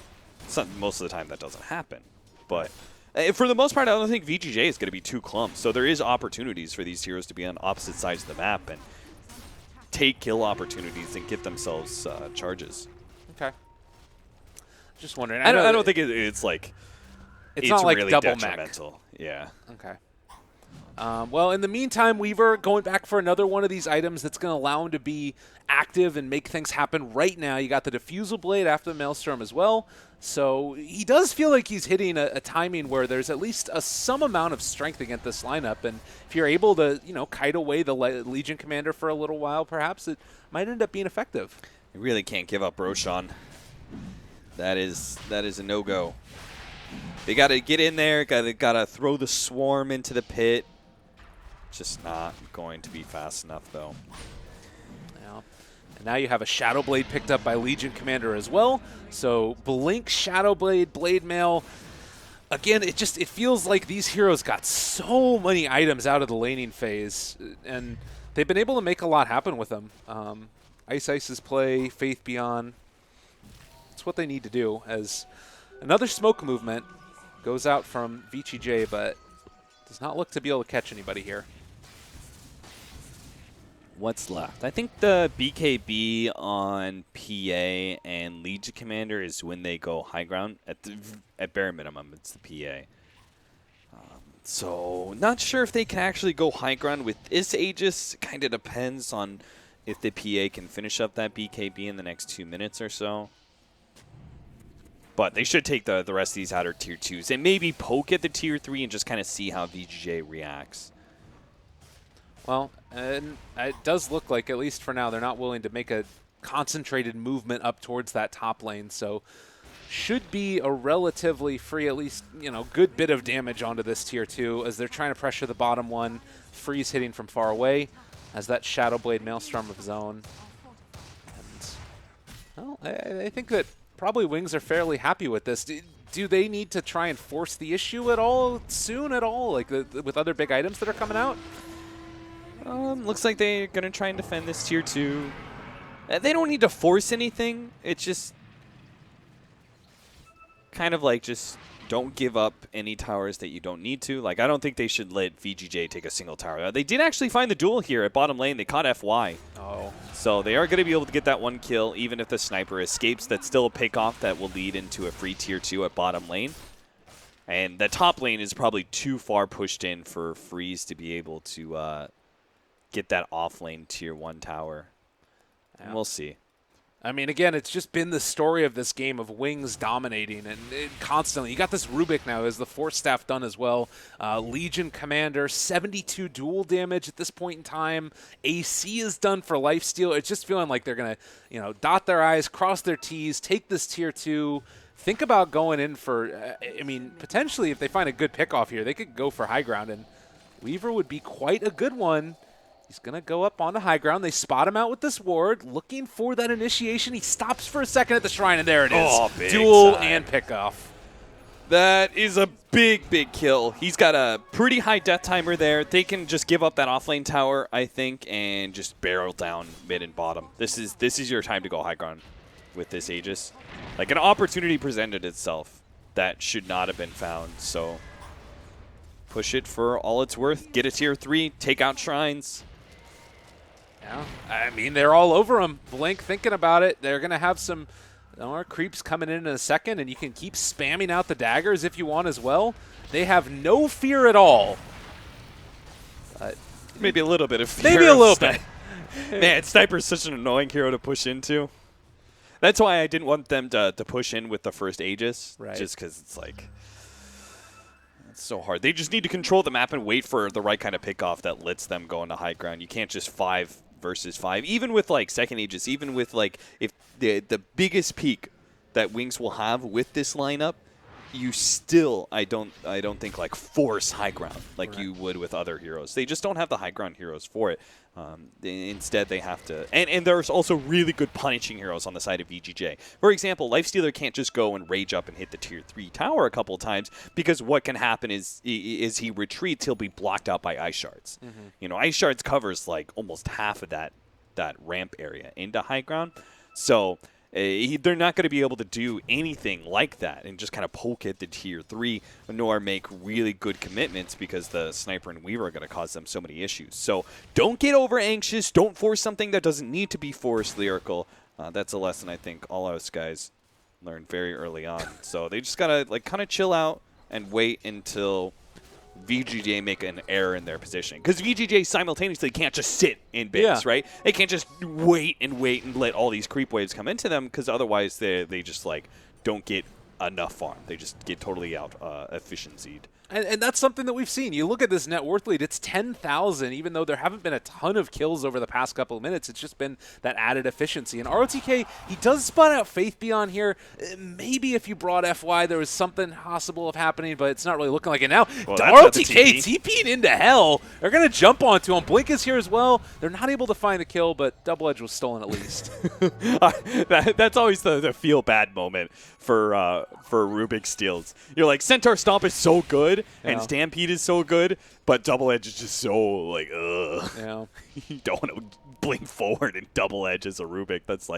most of the time that doesn't happen, but. For the most part, I don't think VGJ is going to be too clumped, so there is opportunities for these heroes to be on opposite sides of the map and take kill opportunities and get themselves charges. Okay. Just wondering. I don't think it's like it's not like really double detrimental. Mech. Yeah. Okay. Well, in the meantime, Weaver going back for another one of these items that's going to allow him to be active and make things happen right now. You got the Diffusal Blade after the Maelstrom as well. So he does feel like he's hitting a timing where there's at least some amount of strength against this lineup. And if you're able to, kite away the Legion Commander for a little while, perhaps it might end up being effective. You really can't give up Roshan. That is a no-go. They got to get in there, got to throw the swarm into the pit. Just not going to be fast enough, though. Yeah. And now you have a Shadow Blade picked up by Legion Commander as well. So Blink, Shadow Blade, Blade Mail. Again, it feels like these heroes got so many items out of the laning phase, and they've been able to make a lot happen with them. Ice's play, Faith Beyond. It's what they need to do, as another smoke movement goes out from VGJ, but does not look to be able to catch anybody here. What's left? I think the BKB on PA and Legion Commander is when they go high ground. At bare minimum, it's the PA. So not sure if they can actually go high ground with this Aegis. Kind of depends on if the PA can finish up that BKB in the next 2 minutes or so. But they should take the rest of these outer tier 2s and maybe poke at the tier 3 and just kind of see how VGJ reacts. Well, and it does look like, at least for now, they're not willing to make a concentrated movement up towards that top lane. So should be a relatively free, at least, good bit of damage onto this tier 2 as they're trying to pressure the bottom one. Freeze hitting from far away as that Shadow Blade Maelstrom of zone. And, well, I think that probably Wings are fairly happy with this. Do they need to try and force the issue at all soon at all, like with other big items that are coming out? Looks like they're going to try and defend this tier 2. They don't need to force anything. It's just kind of like just don't give up any towers that you don't need to. Like, I don't think they should let VGJ take a single tower. They did actually find the duel here at bottom lane. They caught FY. Oh. So they are going to be able to get that one kill, even if the sniper escapes. That's still a pick-off that will lead into a free tier 2 at bottom lane. And the top lane is probably too far pushed in for Freeze to be able to get that off-lane tier 1 tower. Yeah. And we'll see. I mean, again, it's just been the story of this game of Wings dominating and constantly. You got this Rubik now as the Force Staff done as well. Legion Commander, 72 dual damage at this point in time. AC is done for lifesteal. It's just feeling like they're going to, dot their I's, cross their T's, take this tier 2. Think about going in for, potentially if they find a good pickoff here, they could go for high ground, and Weaver would be quite a good one. He's going to go up on the high ground. They spot him out with this ward, looking for that initiation. He stops for a second at the shrine, and there it is. Oh, big duel time. And pickoff. That is a big, big kill. He's got a pretty high death timer there. They can just give up that offlane tower, I think, and just barrel down mid and bottom. This is your time to go high ground with this Aegis. Like, an opportunity presented itself that should not have been found. So push it for all it's worth. Get a tier 3. Take out shrines. Yeah, I mean, they're all over him. Blink thinking about it. They're going to have some more creeps coming in a second, and you can keep spamming out the daggers if you want as well. They have no fear at all. Maybe a little bit of fear. Maybe a little bit. Man, Sniper's such an annoying hero to push into. That's why I didn't want them to push in with the first Aegis. Right. Just because it's like, it's so hard. They just need to control the map and wait for the right kind of pickoff that lets them go into high ground. You can't just 5 versus 5. Even with like second Aegis, even with like if the biggest peak that Wings will have with this lineup, you still I don't think like force high ground like you would with other heroes. They just don't have the high ground heroes for it. Instead, they have to, and there's also really good punishing heroes on the side of VGJ. For example, Lifestealer can't just go and rage up and hit the tier 3 tower a couple times, because what can happen is he retreats, he'll be blocked out by ice shards. Ice shards covers like almost half of that ramp area into high ground, so they're not going to be able to do anything like that and just kind of poke at the tier 3, nor make really good commitments, because the Sniper and Weaver are going to cause them so many issues. So don't get over anxious. Don't force something that doesn't need to be forced, Lyrical. That's a lesson I think all us guys learned very early on. So they just got to like kind of chill out and wait until VGJ make an error in their positioning, because VGJ simultaneously can't just sit in base, right? They can't just wait and let all these creep waves come into them, because otherwise they just like don't get enough farm. They just get totally out efficiencyed. And that's something that we've seen. You look at this net worth lead, it's 10,000, even though there haven't been a ton of kills over the past couple of minutes. It's just been that added efficiency. And ROTK, he does spot out Faith Beyond here. Maybe if you brought FY, there was something possible of happening, but it's not really looking like it now. Well, ROTK TP'ing into hell. They're going to jump onto him. Blink is here as well. They're not able to find the kill, but Double Edge was stolen at least. That's always the feel bad moment for Rubik steals. You're like, Centaur Stomp is so good, and Stampede is so good, but Double Edge is just so like, ugh. Yeah. You don't want to blink forward and Double Edge as a Rubik. That's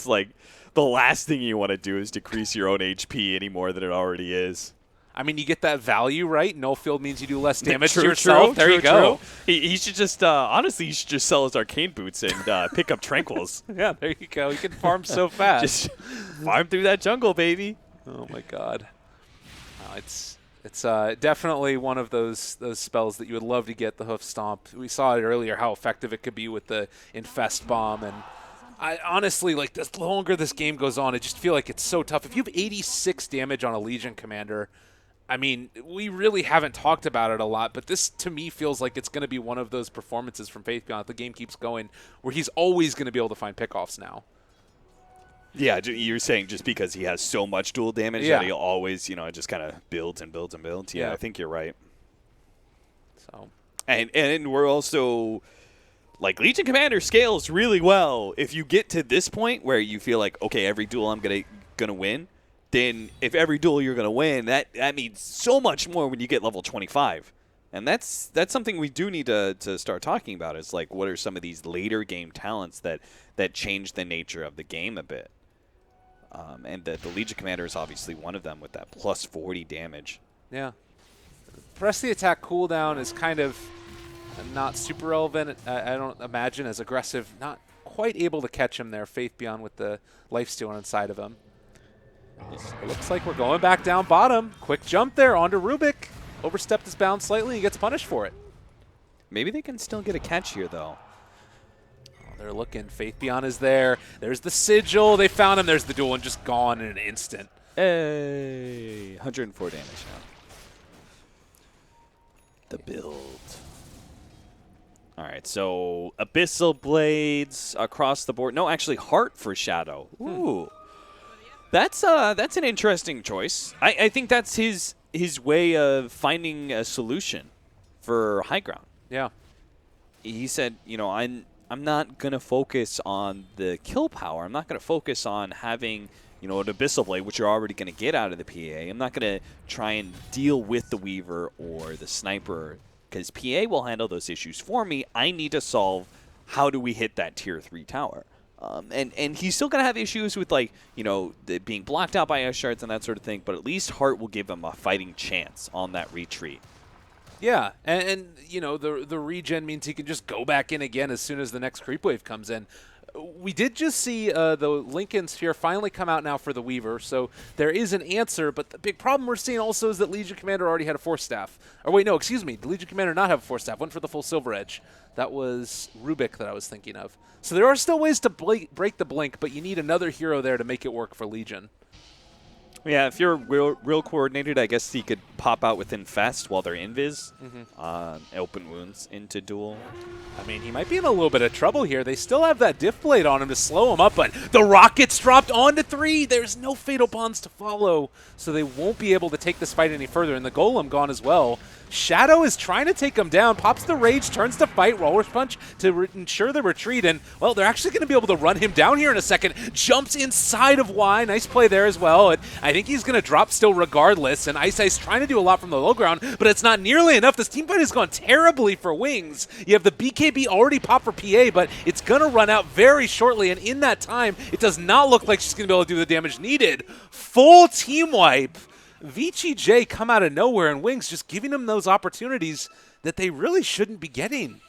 like the last thing you want to do is decrease your own HP any more than it already is. I mean, you get that value, right? No field means you do less damage to yourself. There you go. He should just, honestly, he should just sell his arcane boots and pick up Tranquils. Yeah, there you go. You can farm so fast. Just farm through that jungle, baby. Oh my God. It's definitely one of those spells that you would love to get, the Hoof Stomp. We saw it earlier how effective it could be with the Infest Bomb, and I honestly, like, the longer this game goes on, I just feel like it's so tough. If you have 86 damage on a Legion Commander, I mean, we really haven't talked about it a lot, but this to me feels like it's going to be one of those performances from Faith Beyond, if the game keeps going, where he's always going to be able to find pickoffs now. Yeah, you're saying just because he has so much dual damage Yeah. that he'll always, it just kind of builds and builds and builds. Yeah, Yeah. I think you're right. So And we're also like Legion Commander scales really well. If you get to this point where you feel like, okay, every duel I'm gonna win, then if every duel you're gonna win, that means so much more when you get level 25. And that's something we do need to start talking about is like what are some of these later game talents that change the nature of the game a bit. And the Legion Commander is obviously one of them with that plus 40 damage. yeah. Press the attack cooldown is kind of not super relevant. I don't imagine as aggressive. Not quite able to catch him there. Faith Beyond with the lifesteal inside of him. It looks like we're going back down bottom. Quick jump there onto Rubik. Overstepped his bounds slightly. He gets punished for it. Maybe they can still get a catch here, though. Oh, they're looking. Faith Beyond is there. There's the sigil. They found him. There's the duel and just gone in an instant. Hey, 104 damage now. The build. All right, so Abyssal Blades across the board. No, actually, Heart for Shadow. Ooh. That's an interesting choice. I think that's his way of finding a solution for high ground. Yeah. He said, I'm not going to focus on the kill power. I'm not going to focus on having, an Abyssal Blade, which you're already going to get out of the PA. I'm not going to try and deal with the Weaver or the Sniper because PA will handle those issues for me. I need to solve how do we hit that tier 3 tower. And he's still going to have issues with, being blocked out by ice shards and that sort of thing, but at least Heart will give him a fighting chance on that retreat. Yeah, and the regen means he can just go back in again as soon as the next creep wave comes in. We did just see the Lincoln Sphere finally come out now for the Weaver, so there is an answer, but the big problem we're seeing also is that Legion Commander already had a Force Staff. Or wait, no, excuse me, the Legion Commander not have a Force Staff, went for the full Silver Edge. That was Rubik that I was thinking of. So there are still ways to break the blink, but you need another hero there to make it work for Legion. Yeah, if you're real coordinated, I guess he could pop out with Infest while they're invis, open wounds into duel. I mean, he might be in a little bit of trouble here. They still have that Diff Blade on him to slow him up, but the rockets dropped onto 3. There's no Fatal Bonds to follow, so they won't be able to take this fight any further, and the Golem gone as well. Shadow is trying to take him down, pops the Rage, turns to fight, Roller Punch to ensure the retreat, and, well, they're actually going to be able to run him down here in a second. Jumps inside of Y. Nice play there as well, and I think he's going to drop still regardless, and Ice trying to do a lot from the low ground, but it's not nearly enough. This team fight has gone terribly for Wings. You have the BKB already popped for PA, but it's going to run out very shortly, and in that time, it does not look like she's going to be able to do the damage needed. Full team wipe. VGJ come out of nowhere, and Wings just giving them those opportunities that they really shouldn't be getting.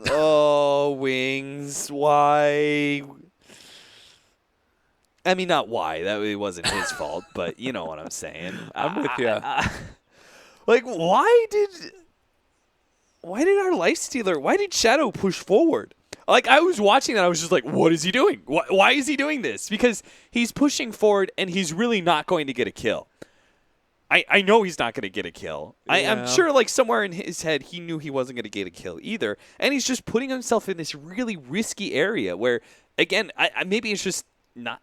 Oh, Wings, why? I mean, not why. It wasn't his fault, but you know what I'm saying. I'm with you. Why did our Lifestealer, why did Shadow push forward? Like, I was watching that, I was just like, what is he doing? Why is he doing this? Because he's pushing forward, and he's really not going to get a kill. I know he's not going to get a kill. Yeah. I'm sure, somewhere in his head, he knew he wasn't going to get a kill either. And he's just putting himself in this really risky area where, again, maybe it's just not...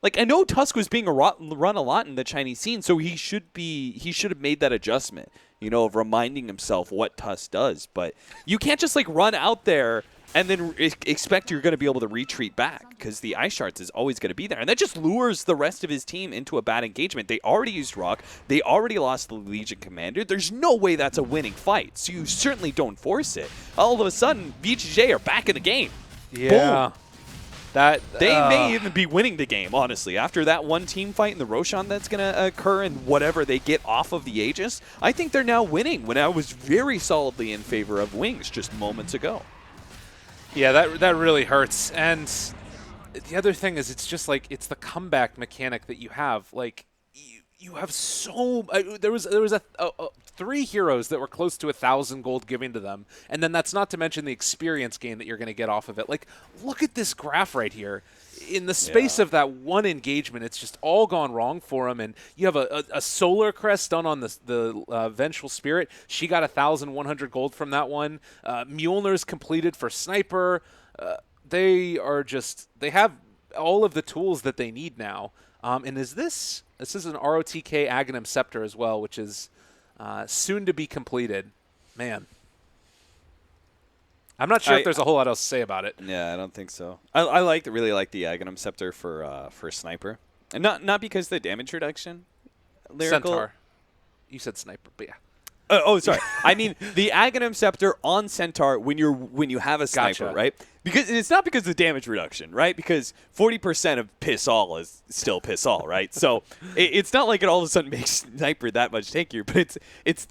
I know Tusk was being run a lot in the Chinese scene, so he should have made that adjustment, of reminding himself what Tusk does. But you can't just, run out there and then expect you're going to be able to retreat back because the Ice Shards is always going to be there. And that just lures the rest of his team into a bad engagement. They already used Rock. They already lost the Legion Commander. There's no way that's a winning fight, so you certainly don't force it. All of a sudden, VGJ are back in the game. Yeah. Boom. They may even be winning the game, honestly. After that one team fight in the Roshan that's going to occur and whatever they get off of the Aegis, I think they're now winning when I was very solidly in favor of Wings just moments ago. Yeah, that really hurts. And the other thing is it's just it's the comeback mechanic that you have. You have so there was a 3 heroes that were close to 1,000 gold given to them, and then that's not to mention the experience gain that you're going to get off of it. Look at this graph right here. In the space of that one engagement, it's just all gone wrong for him. And you have a solar crest done on the Vengeful Spirit. She got 1,100 gold from that one. Mjolnir's completed for Sniper. They have all of the tools that they need now. And this is an ROTK Aghanim Scepter as well, which is soon to be completed. Man. I'm not sure if there's a whole lot else to say about it. Yeah, I don't think so. I really like the Aghanim Scepter for Sniper. And not because the damage reduction. Lyrical. Centaur. You said Sniper, but yeah. Sorry. I mean the Aghanim Scepter on Centaur when you have a sniper, Gotcha. right? Because it's not because of damage reduction, right? Because 40% of piss all is still piss all, right? So it's not like it all of a sudden makes Sniper that much tankier, but it's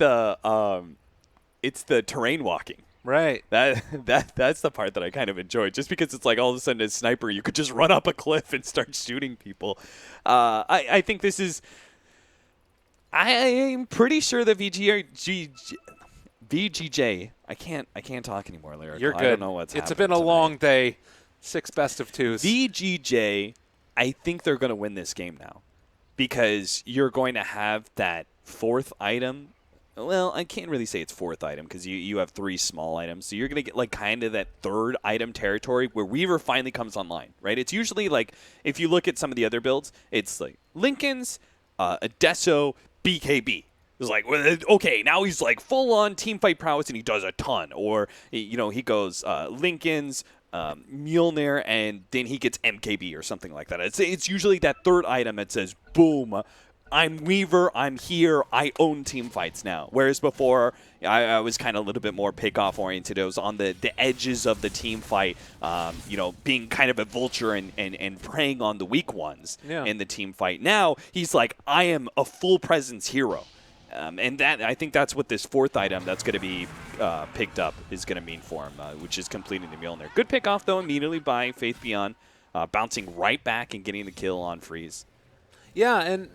the terrain walking. Right. That's the part that I kind of enjoy. Just because it's like all of a sudden as Sniper you could just run up a cliff and start shooting people. I think this is. I'm pretty sure the VGJ. I can't talk anymore, Lyrical. You're good. I don't know what's happening. It's been a long day. 6 best of 2s. VGJ. I think they're going to win this game now because you're going to have that 4th item. Well, I can't really say it's 4th item because you have 3 small items. So you're going to get like kind of that 3rd item territory where Weaver finally comes online, right? It's usually like if you look at some of the other builds, it's like Lincoln's, Adesso, BKB. It's like, well, okay, now he's like full-on teamfight prowess and he does a ton. Or, he goes Lincoln's, Mjolnir, and then he gets MKB or something like that. It's usually that 3rd item that says, boom, I'm Weaver, I'm here, I own team fights now. Whereas before, I was kind of a little bit more pick-off oriented. It was on the edges of the team fight, being kind of a vulture and preying on the weak ones in the team fight. Now, he's like, I am a full presence hero. And that I think that's what this 4th item that's going to be picked up is going to mean for him, which is completing the Mjolnir. Good pick-off, though, immediately by Faith Beyond, bouncing right back and getting the kill on Freeze. Yeah, and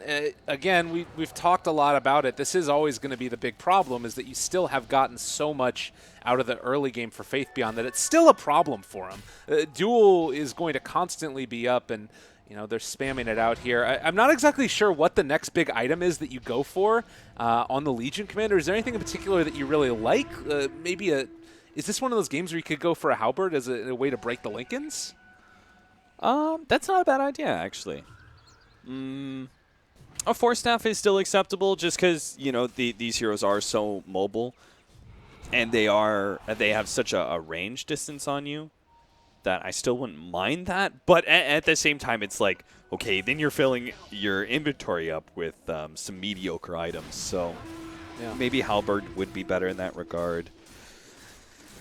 again, we've talked a lot about it. This is always going to be the big problem, is that you still have gotten so much out of the early game for Faith Beyond that it's still a problem for him. Duel is going to constantly be up, and they're spamming it out here. I'm not exactly sure what the next big item is that you go for on the Legion Commander. Is there anything in particular that you really like? Is this one of those games where you could go for a Halberd as a way to break the Lincolns? That's not a bad idea, actually. A Force Staff is still acceptable just because, these heroes are so mobile and they have such a range distance on you that I still wouldn't mind that. But at the same time, it's like, okay, then you're filling your inventory up with some mediocre items. So maybe Halberd would be better in that regard.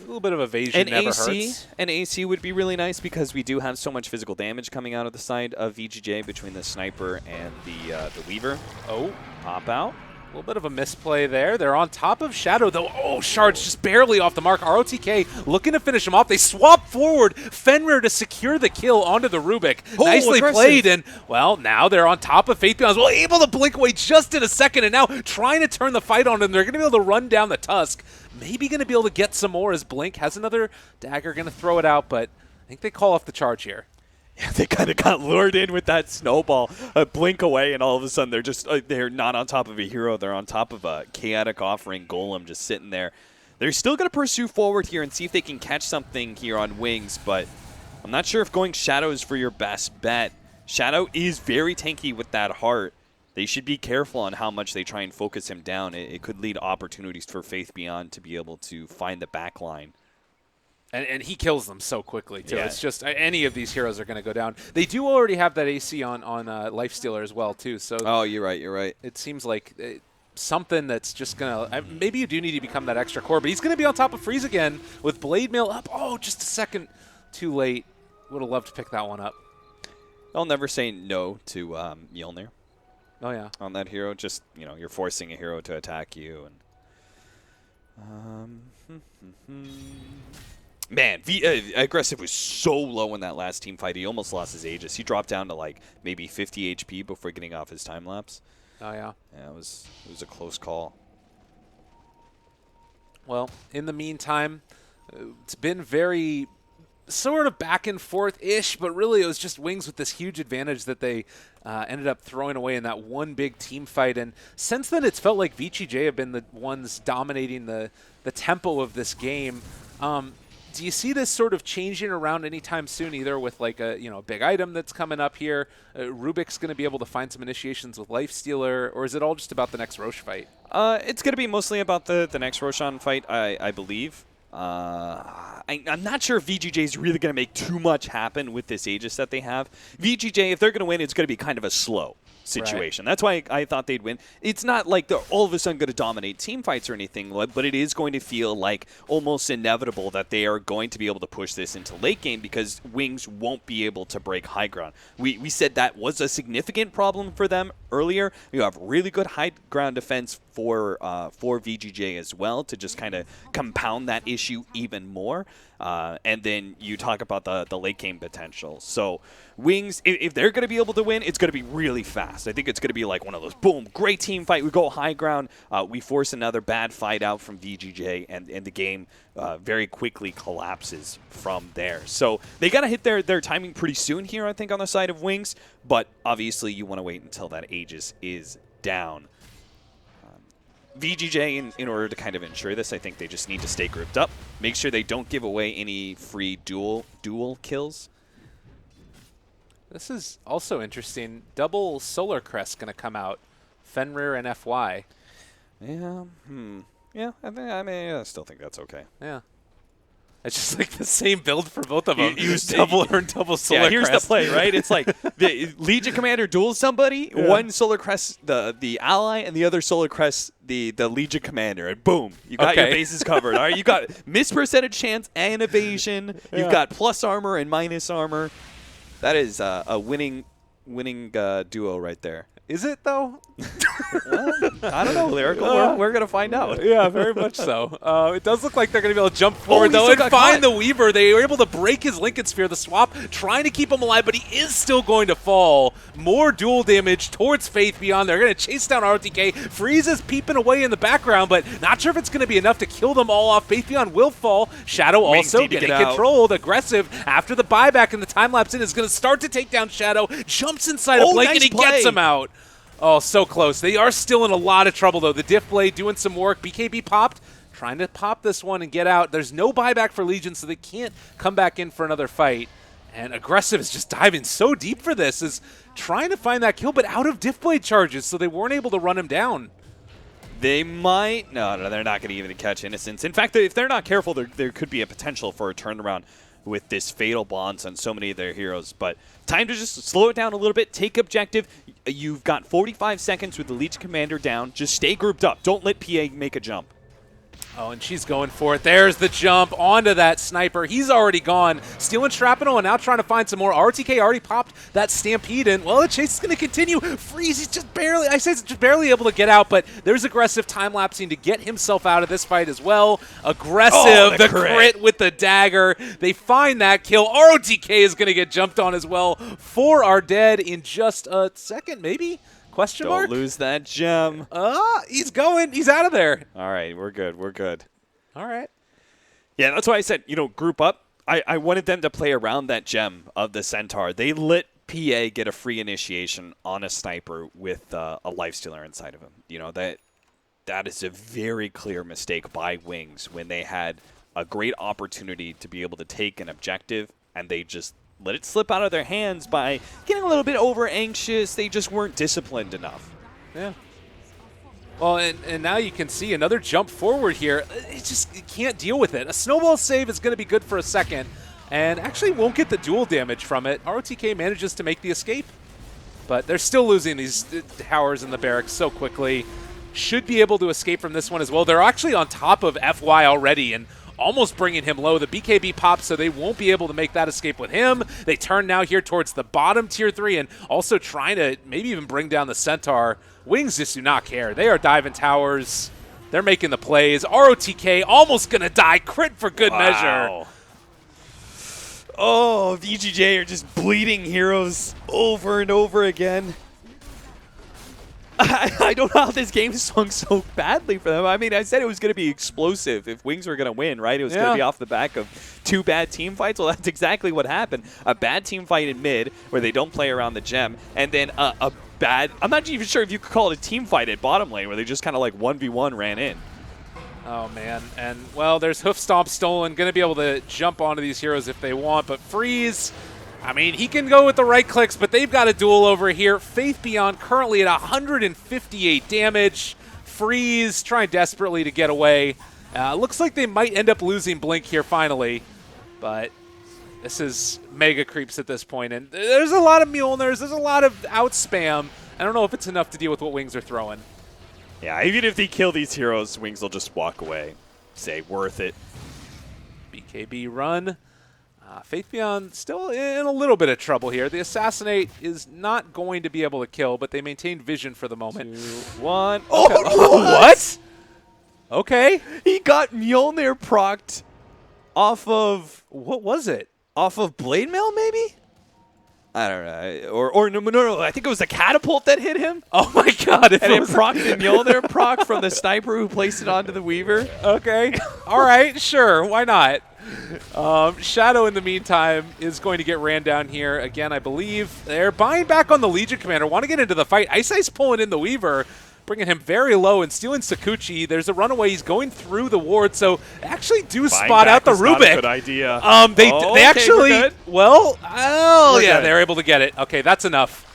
A little bit of evasion never hurts. An AC would be really nice because we do have so much physical damage coming out of the side of VGJ between the Sniper and the Weaver. Oh, pop out. A little bit of a misplay there. They're on top of Shadow, though. Oh, Shard's just barely off the mark. ROTK looking to finish him off. They swap forward. Fenrir to secure the kill onto the Rubik. Oh, nicely aggressive. played, and, well, now they're on top of Faith Beyond as well. Able to blink away just in a second, and now trying to turn the fight on them. They're going to be able to run down the Tusk. Maybe going to be able to get some more as Blink has another dagger, going to throw it out, but I think they call off the charge here. Yeah, they kind of got lured in with that snowball, a blink away, and all of a sudden they're just they're not on top of a hero. They're on top of a chaotic offering golem just sitting there. They're still going to pursue forward here and see if they can catch something here on wings, but I'm not sure if going Shadow is for your best bet. Shadow is very tanky with that heart. They should be careful on how much they try and focus him down. It could lead opportunities for Faith Beyond to be able to find the back line. And he kills them so quickly, too. Yeah. It's just any of these heroes are going to go down. They do already have that AC on Lifestealer as well, too. So oh, you're right. It seems like something that's just going to – maybe you do need to become that extra core. But he's going to be on top of Freeze again with Blade Mail up. Oh, just a second too late. Would have loved to pick that one up. I'll never say no to Mjolnir. Oh, yeah. On that hero, just, you're forcing a hero to attack you. And man, Aggressive was so low in that last team fight. He almost lost his Aegis. He dropped down to like maybe 50 HP before getting off his time lapse. Oh, yeah. Yeah, it was a close call. Well, in the meantime, it's been very sort of back and forth-ish, but really it was just Wings with this huge advantage that they ended up throwing away in that one big team fight. And since then, it's felt like VGJ have been the ones dominating the tempo of this game. Do you see this sort of changing around anytime soon, either with like a a big item that's coming up here? Rubik's going to be able to find some initiations with Lifestealer, or is it all just about the next Roche fight? It's going to be mostly about the next Roshan fight, I believe. I'm not sure if VGJ is really going to make too much happen with this Aegis that they have. VGJ, if they're going to win, it's going to be kind of a slow situation. Right. That's why I thought they'd win. It's not like they're all of a sudden going to dominate team fights or anything, but it is going to feel like almost inevitable that they are going to be able to push this into late game because Wings won't be able to break high ground. We said that was a significant problem for them earlier. You have really good high ground defense for VGJ as well to just kind of compound that issue even more. And then you talk about the late game potential. So Wings, if they're going to be able to win, it's going to be really fast. I think it's going to be like one of those, boom, great team fight. We go high ground. We force another bad fight out from VGJ, and the game very quickly collapses from there. So they got to hit their timing pretty soon here, I think, on the side of Wings. But obviously you want to wait until that Aegis is down. VGJ, in order to kind of ensure this, I think they just need to stay grouped up. Make sure they don't give away any free dual kills. This is also interesting. Double Solar Crest going to come out. Fenrir and FY. Yeah. Yeah, I still think that's okay. Yeah. It's just like the same build for both of them. Use double or double Solar Crest. Yeah, here's Crest. the play, right? It's like the Legion Commander duels somebody, one Solar Crest, the ally, and the other Solar Crest, the Legion Commander, and boom, you got your bases covered. All right, you got miss percentage chance and evasion. You've got plus armor and minus armor. That is a winning duo right there. Is it, though? Well, I don't know, Lyrical. We're going to find out. Yeah, very much so. It does look like they're going to be able to jump forward, though, and find the Weaver. They were able to break his Lincoln Sphere, the swap, trying to keep him alive, but he is still going to fall. More dual damage towards Faith Beyond. They're going to chase down RTK. Freeze is peeping away in the background, but not sure if it's going to be enough to kill them all off. Faith Beyond will fall. Shadow also getting controlled. Aggressive after the buyback and the time-lapse in is going to start to take down Shadow. Jumps inside of Blake, and he gets him out. Oh, so close. They are still in a lot of trouble, though. The Diff Blade doing some work. BKB popped, trying to pop this one and get out. There's no buyback for Legion, so they can't come back in for another fight. And Aggressive is just diving so deep for this, is trying to find that kill, but out of Diff Blade charges, so they weren't able to run him down. They might. No, they're not going to even catch Innocence. In fact, if they're not careful, there could be a potential for a turnaround with this Fatal Bonds on so many of their heroes. But time to just slow it down a little bit, take objective. You've got 45 seconds with the Legion Commander down. Just stay grouped up. Don't let PA make a jump. Oh, and she's going for it. There's the jump onto that sniper. He's already gone. Stealing Shrapnel and now trying to find some more. RTK already popped that Stampede in. Well, the chase is going to continue. Freeze, he's just barely, just barely able to get out, but there's Aggressive time-lapsing to get himself out of this fight as well. Aggressive, the crit with the dagger. They find that kill. ROTK is going to get jumped on as well. 4 are dead in just a second, maybe? Question mark? Don't lose that gem. He's going. He's out of there. All right, we're good. We're good. All right. Yeah, that's why I said, group up. I wanted them to play around that gem of the Centaur. They let PA get a free initiation on a sniper with a Lifestealer inside of him. That is a very clear mistake by Wings when they had a great opportunity to be able to take an objective and they just let it slip out of their hands by getting a little bit over anxious. They just weren't disciplined enough. Yeah. Well, and now you can see another jump forward here. It can't deal with it. A snowball save is going to be good for a second, and actually won't get the dual damage from it. ROTK manages to make the escape, but they're still losing these towers in the barracks so quickly. Should be able to escape from this one as well. They're actually on top of FY already, and almost bringing him low. The BKB pops, so they won't be able to make that escape with him. They turn now here towards the bottom tier 3 and also trying to maybe even bring down the Centaur. Wings just do not care. They are diving towers. They're making the plays. ROTK almost going to die. Crit for good measure. Oh, VGJ are just bleeding heroes over and over again. I don't know how this game swung so badly for them. I mean, I said it was going to be explosive if Wings were going to win, right? It was going to be off the back of 2 bad team fights. Well, that's exactly what happened. A bad team fight in mid where they don't play around the gem, and then a bad – I'm not even sure if you could call it a team fight at bottom lane where they just kind of like 1v1 ran in. Oh, man. And, well, there's Hoof Stomp stolen. Going to be able to jump onto these heroes if they want. But Freeze, I mean, he can go with the right clicks, but they've got a duel over here. Faith Beyond currently at 158 damage. Freeze trying desperately to get away. Looks like they might end up losing Blink here finally. But this is mega creeps at this point. And there's a lot of Mjolnirs. There's a lot of outspam. I don't know if it's enough to deal with what Wings are throwing. Yeah, even if they kill these heroes, Wings will just walk away. Say, worth it. BKB run. Faith Beyond still in a little bit of trouble here. The Assassinate is not going to be able to kill, but they maintain vision for the moment. 2, 1. Oh, what? Okay. He got Mjolnir procced off of... What was it? Off of Blade Mail, maybe? I don't know. Or no. I think it was a catapult that hit him. Oh, my God. And it procced the Mjolnir proc from the sniper who placed it onto the Weaver. Okay. All right. Sure. Why not? Shadow, in the meantime, is going to get ran down here. Again, I believe they're buying back on the Legion Commander. Want to get into the fight. Ice pulling in the Weaver, bringing him very low and stealing Sakuchi. There's a runaway. He's going through the ward, so actually do spot out the Rubik. Not a good idea. They actually, well, good. they're able to get it. Okay, that's enough.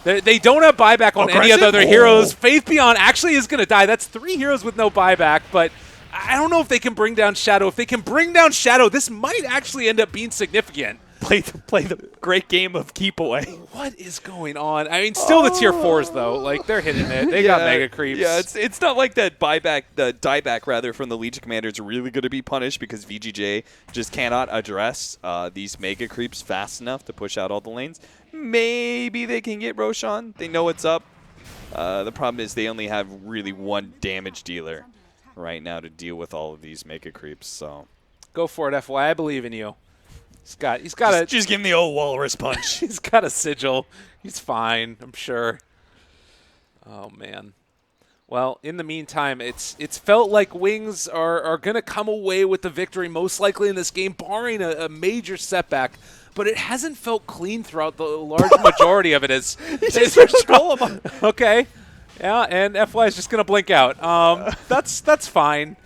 They don't have buyback on any of the Aggressive? other heroes. Faith Beyond actually is going to die. That's 3 heroes with no buyback, but I don't know if they can bring down Shadow. If they can bring down Shadow, this might actually end up being significant. Play the great game of keep away. What is going on? I mean, still the tier 4s, though. Like, they're hitting it. They got mega creeps. Yeah, it's not like that dieback rather from the Legion Commander is really going to be punished because VGJ just cannot address these mega creeps fast enough to push out all the lanes. Maybe they can get Roshan. They know what's up. The problem is they only have really one damage dealer right now to deal with all of these mega creeps. So go for it, FY. I believe in you. He's got just give him the old walrus punch. He's got a sigil. He's fine, I'm sure. Oh man. Well, in the meantime, it's felt like Wings are going to come away with the victory most likely in this game, barring a major setback. But it hasn't felt clean throughout the large majority of it. Okay. Yeah, and FY is just going to blink out. That's fine.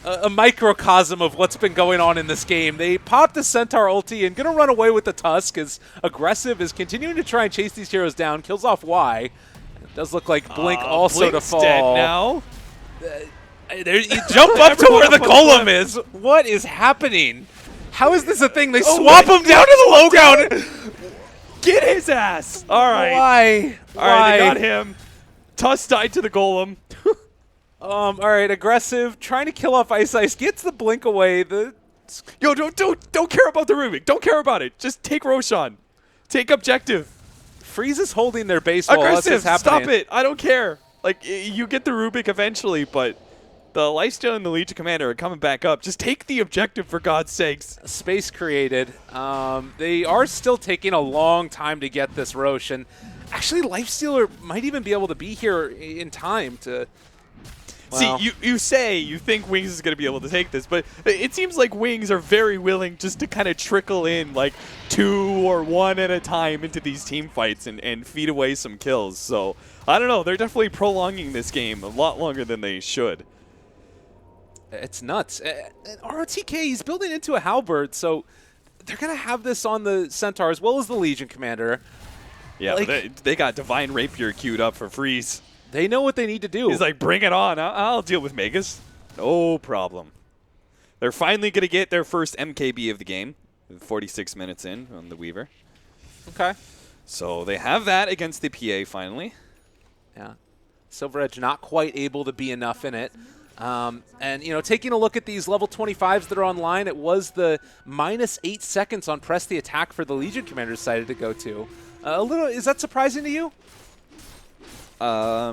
A microcosm of what's been going on in this game. They popped the Centaur ulti and going to run away with the Tusk as Aggressive is continuing to try and chase these heroes down. Kills off Y. It does look like Blink also Blink's to fall. dead now. You jump up to where the golem is. What is happening? How is this a thing? They swap him down to the low ground. Get his ass. All right. Why? All right, they got him. Tusk died to the golem. All right, Aggressive trying to kill off Ice. Gets the Blink away. Yo, don't care about the Rubik. Don't care about it. Just take Roshan. Take objective. Freeze is holding their base while this Aggressive. is happening. Stop it. I don't care. Like you get the Rubik eventually, but the Lifesteal and the Legion Commander are coming back up. Just take the objective for God's sakes. Space created. They are still taking a long time to get this Rosh, and actually Lifestealer might even be able to be here in time to. Well. See, you think Wings is going to be able to take this, but it seems like Wings are very willing just to kind of trickle in like 2 or 1 at a time into these team fights and feed away some kills. So, I don't know. They're definitely prolonging this game a lot longer than they should. It's nuts. ROTK, he's building into a Halberd, so they're going to have this on the Centaur as well as the Legion Commander. Yeah, like, but they got Divine Rapier queued up for Freeze. They know what they need to do. He's like, bring it on. I'll deal with Megas. No problem. They're finally going to get their first MKB of the game, 46 minutes in on the Weaver. Okay. So they have that against the PA finally. Yeah. Silver Edge not quite able to be enough in it. And, you know, taking a look at these level 25s that are online, it was the -8 seconds on press the attack for the Legion Commander decided to go to. Is that surprising to you? I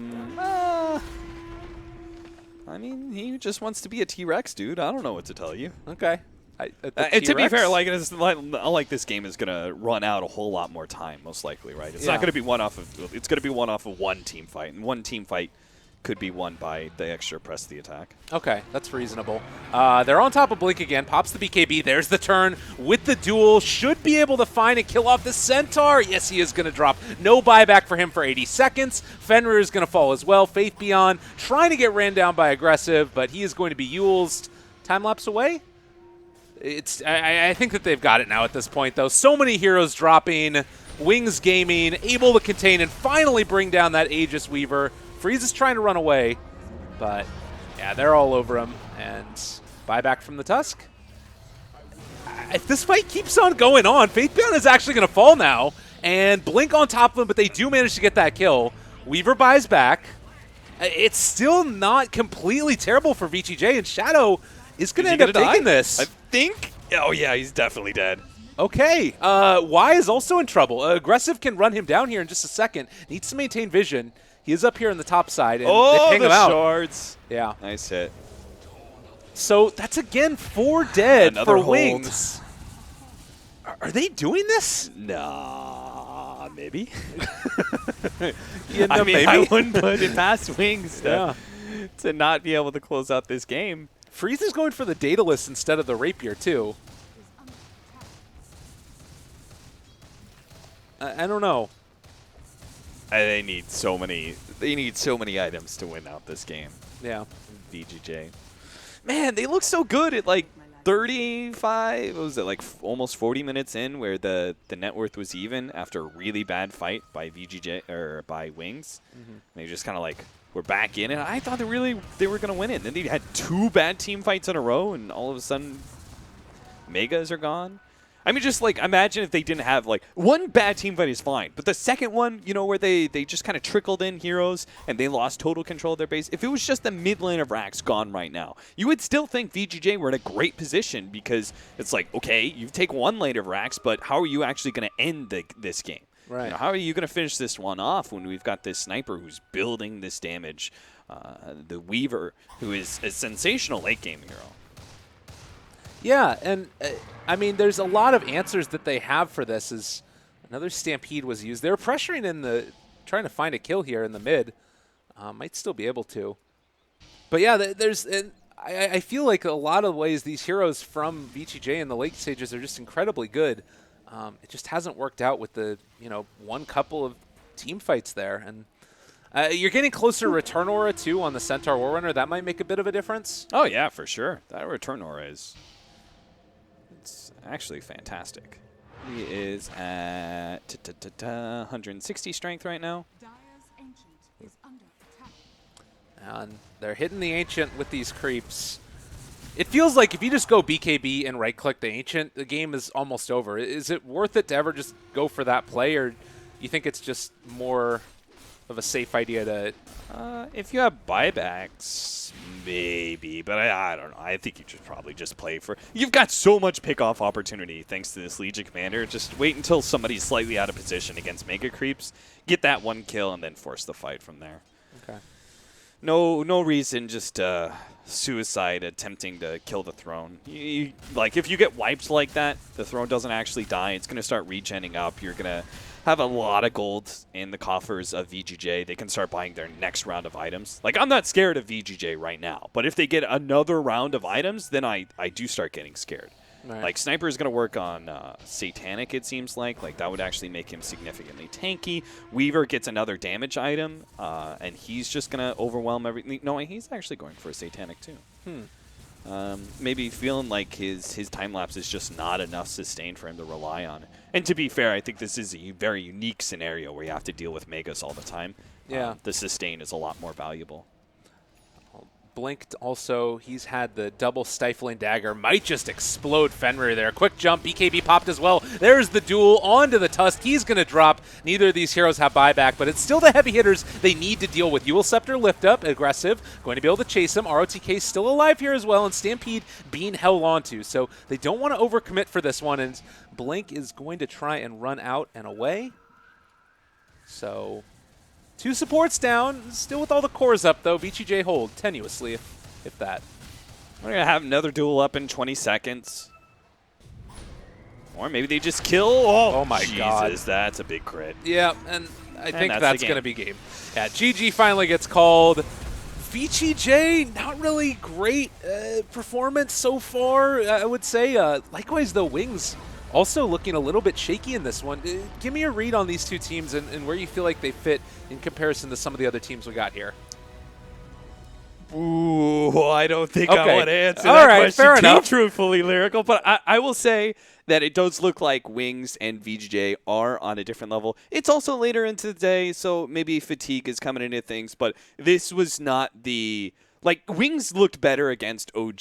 mean, he just wants to be a T-Rex, dude. I don't know what to tell you. Okay. And to be fair, it's like this game is gonna run out a whole lot more time, most likely, right? It's not gonna be one off of. It's gonna be one off of one team fight, and one team fight could be won by the extra press the attack. Okay, that's reasonable. They're on top of Blink again. Pops the BKB. There's the turn with the duel. Should be able to find and kill off the Centaur. Yes, he is going to drop. No buyback for him for 80 seconds. Fenrir is going to fall as well. Faith Beyond trying to get ran down by Aggressive, but he is going to be Yulesed. Time lapse away? I think that they've got it now at this point, though. So many heroes dropping. Wings Gaming able to contain and finally bring down that Aegis Weaver. Freeze is trying to run away, but yeah, they're all over him. And buyback from the Tusk. If this fight keeps on going on, Faith Beyond is actually going to fall now. And Blink on top of him, but they do manage to get that kill. Weaver buys back. It's still not completely terrible for VGJ, and Shadow is going to end up taking this. I think. Oh, yeah, he's definitely dead. Okay, Y is also in trouble. Aggressive can run him down here in just a second. Needs to maintain vision. He is up here on the top side, and they ping him out. Shards. Yeah. Nice hit. So that's again 4 dead Another for hold. Wings. Are they doing this? Nah, maybe. Yeah, no, I mean, maybe. I wouldn't put it past Wings Yeah. to not be able to close out this game. Freeze is going for the Daedalus instead of the Rapier, too. I don't know. They need so many. They need so many items to win out this game. Yeah. VGJ. Man, they look so good at like 35. What was it, like almost 40 minutes in, where the net worth was even after a really bad fight by VGJ or by Wings. They just kind of like were back in it. I thought they were gonna win it. Then they had 2 bad team fights in a row, and all of a sudden, Megas are gone. I mean, just like imagine if they didn't have like 1 bad team fight is fine, but the second one, you know, where they just kind of trickled in heroes and they lost total control of their base. If it was just the mid lane of Rax gone right now, you would still think VGJ were in a great position, because it's like, okay, you take 1 lane of Rax, but how are you actually going to end this game? Right. You know, how are you going to finish this one off when we've got this sniper who's building this damage, the Weaver, who is a sensational late game hero. Yeah, and I mean, there's a lot of answers that they have for this. As another Stampede was used, they were pressuring in trying to find a kill here in the mid. Might still be able to, but yeah, I feel like a lot of ways these heroes from VGJ in the late stages are just incredibly good. It just hasn't worked out with the one couple of team fights there, and you're getting closer to Return Aura too on the Centaur Warrunner. That might make a bit of a difference. Oh yeah, for sure. That Return Aura is. It's actually fantastic. He is at 160 strength right now. Dire's Ancient is under attack. And they're hitting the Ancient with these creeps. It feels like if you just go BKB and right-click the Ancient, the game is almost over. Is it worth it to ever just go for that play, or you think it's just more of a safe idea to... If you have buybacks, maybe, but I don't know. I think you should probably just play for... You've got so much pickoff opportunity thanks to this Legion Commander. Just wait until somebody's slightly out of position against Mega Creeps, get that 1 kill, and then force the fight from there. Okay. No reason, just suicide attempting to kill the throne. Like, if you get wiped like that, the throne doesn't actually die. It's going to start regenning up. You're going to have a lot of gold in the coffers of VGJ. They can start buying their next round of items. Like, I'm not scared of VGJ right now, but if they get another round of items, then I do start getting scared. Right. Like, Sniper is going to work on Satanic, it seems like. Like, that would actually make him significantly tanky. Weaver gets another damage item, and he's just going to overwhelm everything. No, he's actually going for a Satanic, too. Maybe feeling like his time lapse is just not enough sustain for him to rely on. And to be fair, I think this is a very unique scenario where you have to deal with Megas all the time. Yeah. The sustain is a lot more valuable. Blinked also, he's had the double stifling dagger, might just explode Fenrir there. Quick jump, BKB popped as well. There's the duel onto the Tusk. He's going to drop. Neither of these heroes have buyback, but it's still the heavy hitters they need to deal with. Eul Scepter lift up, aggressive, going to be able to chase him. ROTK still alive here as well, and Stampede being held onto. So they don't want to overcommit for this one, and Blink is going to try and run out and away. So... 2 supports down, still with all the cores up, though. VGJ hold tenuously, if that. We're going to have another duel up in 20 seconds. Or maybe they just kill. Oh my Jesus, God. That's a big crit. Yeah, and I think that's that's the going to be game. Yeah, GG finally gets called. VGJ, not really great performance so far, I would say. Likewise, the Wings also looking a little bit shaky in this one. Give me a read on these two teams and where you feel like they fit in comparison to some of the other teams we got here. Ooh, I don't think Okay. I want to answer All that right, question fair too enough. truthfully lyrical, but I will say that it does look like Wings and VGJ are on a different level. It's also later into the day, so maybe fatigue is coming into things, but this was not the... Like, Wings looked better against OG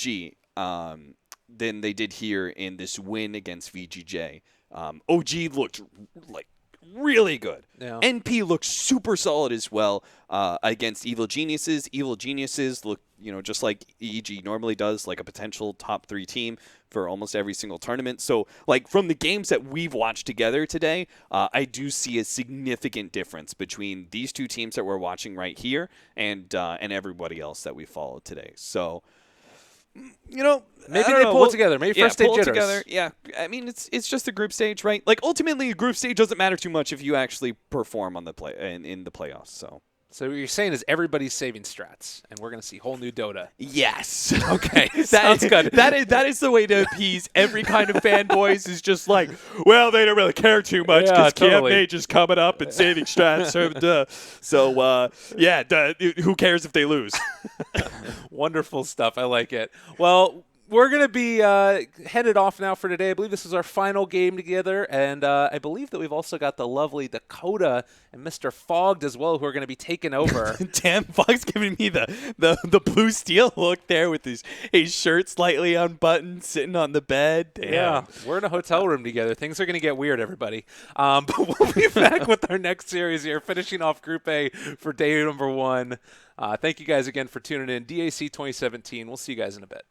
than they did here in this win against VGJ. OG looked like really good. Yeah. NP looks super solid as well against Evil Geniuses. Evil Geniuses look, just like EG normally does, like a potential top 3 team for almost every single tournament. So, like, from the games that we've watched together today, I do see a significant difference between these two teams that we're watching right here and everybody else that we followed today. So, Maybe they pull it together. Maybe first stage pull it jitters. together. Yeah, I mean it's just a group stage, right? Like ultimately, a group stage doesn't matter too much if you actually perform on the in the playoffs. So what you're saying is everybody's saving strats, and we're going to see whole new Dota. yes, Okay, sounds good. That is the way to appease every kind of fanboys. Is just like, well, they don't really care too much Yeah, because totally. Camp just coming up and saving strats. Who cares if they lose? Wonderful stuff. I like it. Well, we're going to be headed off now for today. I believe this is our final game together, and I believe that we've also got the lovely Dakota and Mr. Fogged as well, who are going to be taking over. Damn, Fox giving me the blue steel look there with his shirt slightly unbuttoned, sitting on the bed. Damn. Yeah, we're in a hotel room together. Things are going to get weird, everybody. But we'll be back with our next series here, finishing off Group A for day number 1. Thank you guys again for tuning in. DAC 2017. We'll see you guys in a bit.